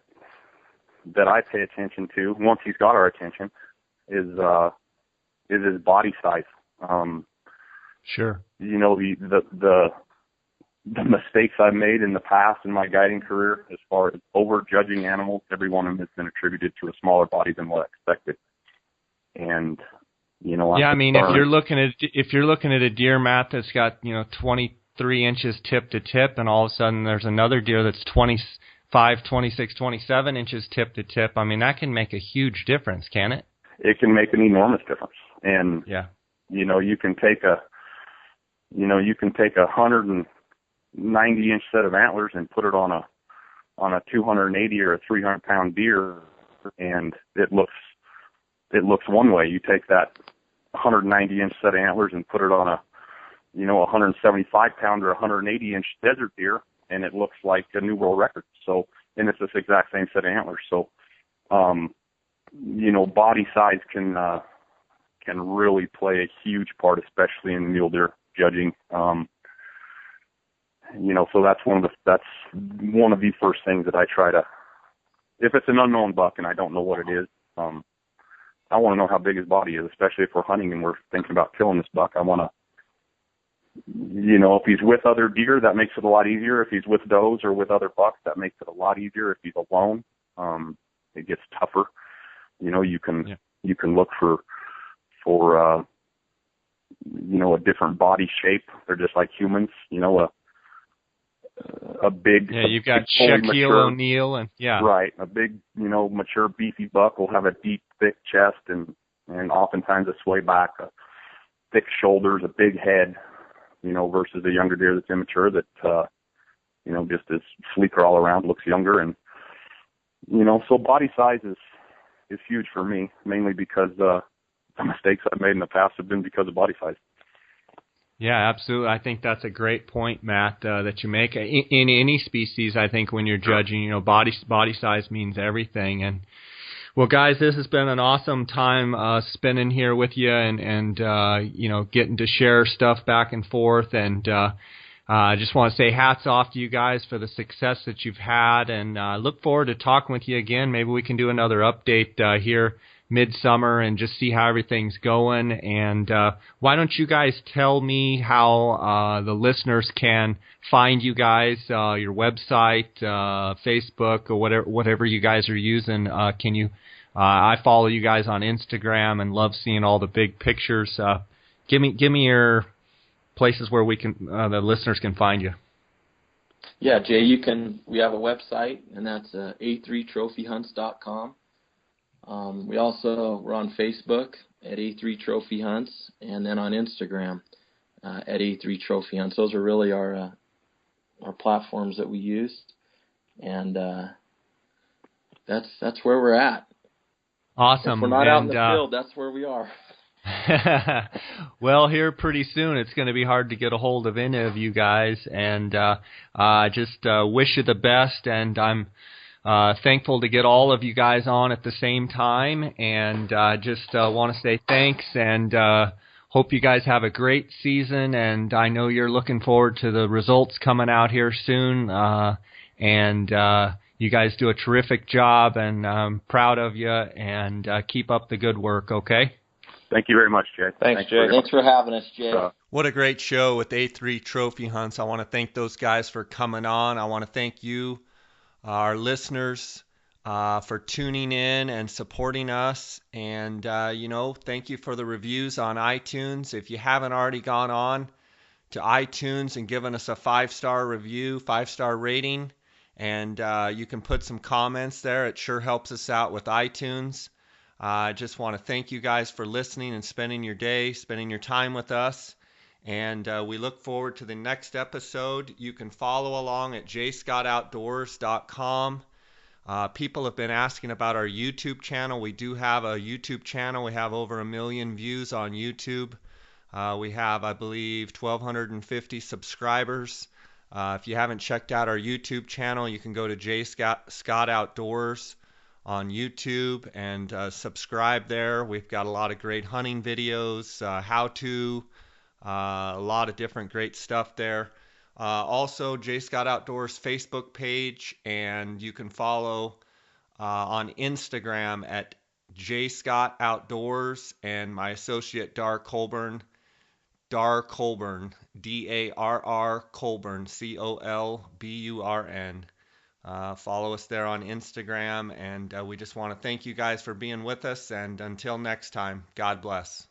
I pay attention to once he's got our attention is his body size. Sure. You know, the mistakes I've made in the past in my guiding career as far as over judging animals, every one of them has been attributed to a smaller body than what I expected. And, you know, yeah, I mean, if you're looking at a deer, Matt, that's got, you know, 23 inches tip to tip, and all of a sudden there's another deer that's 25, 26, 27 inches tip to tip, I mean, that can make a huge difference, can it? It can make an enormous difference. And, yeah, you know, you can take a 190-inch set of antlers and put it on a 280 or a 300-pound deer, and it looks one way. You take that 190-inch set of antlers and put it on a 175-pound or 180-inch desert deer, and it looks like a new world record. So, and it's this exact same set of antlers. So, you know, body size can really play a huge part, especially in mule deer judging. You know, so that's one of the first things that I try to, if it's an unknown buck and I don't know what it is, I want to know how big his body is, especially if we're hunting and we're thinking about killing this buck. I want to, you know, if he's with other deer, that makes it a lot easier. If he's with does or with other bucks, that makes it a lot easier. If he's alone, it gets tougher. You know, you can look for you know, a different body shape. They're just like humans, you know, a big, you've got Shaquille O'Neal and right, a big, you know, mature beefy buck will have a deep, thick chest and oftentimes a sway back, thick shoulders, a big head, you know, versus a younger deer that's immature that you know, just is sleeker all around, looks younger. And, you know, so body size is huge for me, mainly because the mistakes I've made in the past have been because of body size. Yeah, absolutely. I think that's a great point, Matt, that you make. In any species, I think when you're judging, you know, body size means everything. And well, guys, this has been an awesome time spending here with you and you know, getting to share stuff back and forth. And I just want to say hats off to you guys for the success that you've had, and look forward to talking with you again. Maybe we can do another update here midsummer and just see how everything's going. And why don't you guys tell me how the listeners can find you guys, your website, Facebook, or whatever you guys are using. Can you? I follow you guys on Instagram and love seeing all the big pictures. Give me your places where we can the listeners can find you. Yeah, Jay, we have a website, and that's a3trophyhunts.com. We're on Facebook at A3 Trophy Hunts, and then on Instagram at A3 Trophy Hunts. Those are really our platforms that we use, and that's where we're at. Awesome. If we're not out in the field, that's where we are. Well, here pretty soon it's going to be hard to get a hold of any of you guys, and just wish you the best, and I'm thankful to get all of you guys on at the same time, and just want to say thanks, and hope you guys have a great season, and I know you're looking forward to the results coming out here soon, and you guys do a terrific job, and I'm proud of you, and keep up the good work, okay? Thank you very much, Jay. Thanks, Jay. Thanks for having us, Jay. What a great show with A3 Trophy Hunts. I want to thank those guys for coming on. I want to thank you, our listeners. for tuning in and supporting us. And, thank you for the reviews on iTunes. If you haven't already gone on to iTunes and given us a 5-star review, 5-star rating, and you can put some comments there. It sure helps us out with iTunes. I just want to thank you guys for listening and spending your day, spending your time with us. And we look forward to the next episode. You can follow along at jscottoutdoors.com. People have been asking about our YouTube channel. We do have a YouTube channel. We have over 1 million views on YouTube. We have, I believe, 1,250 subscribers. If you haven't checked out our YouTube channel, you can go to J. Scott Outdoors on YouTube and subscribe there. We've got a lot of great hunting videos, how-to, a lot of different great stuff there. Also, J. Scott Outdoors Facebook page, and you can follow on Instagram at J. Scott Outdoors, and my associate Dar Colburn, Darr Colburn, Darr Colburn, Colburn. Follow us there on Instagram, and we just want to thank you guys for being with us, and until next time, God bless.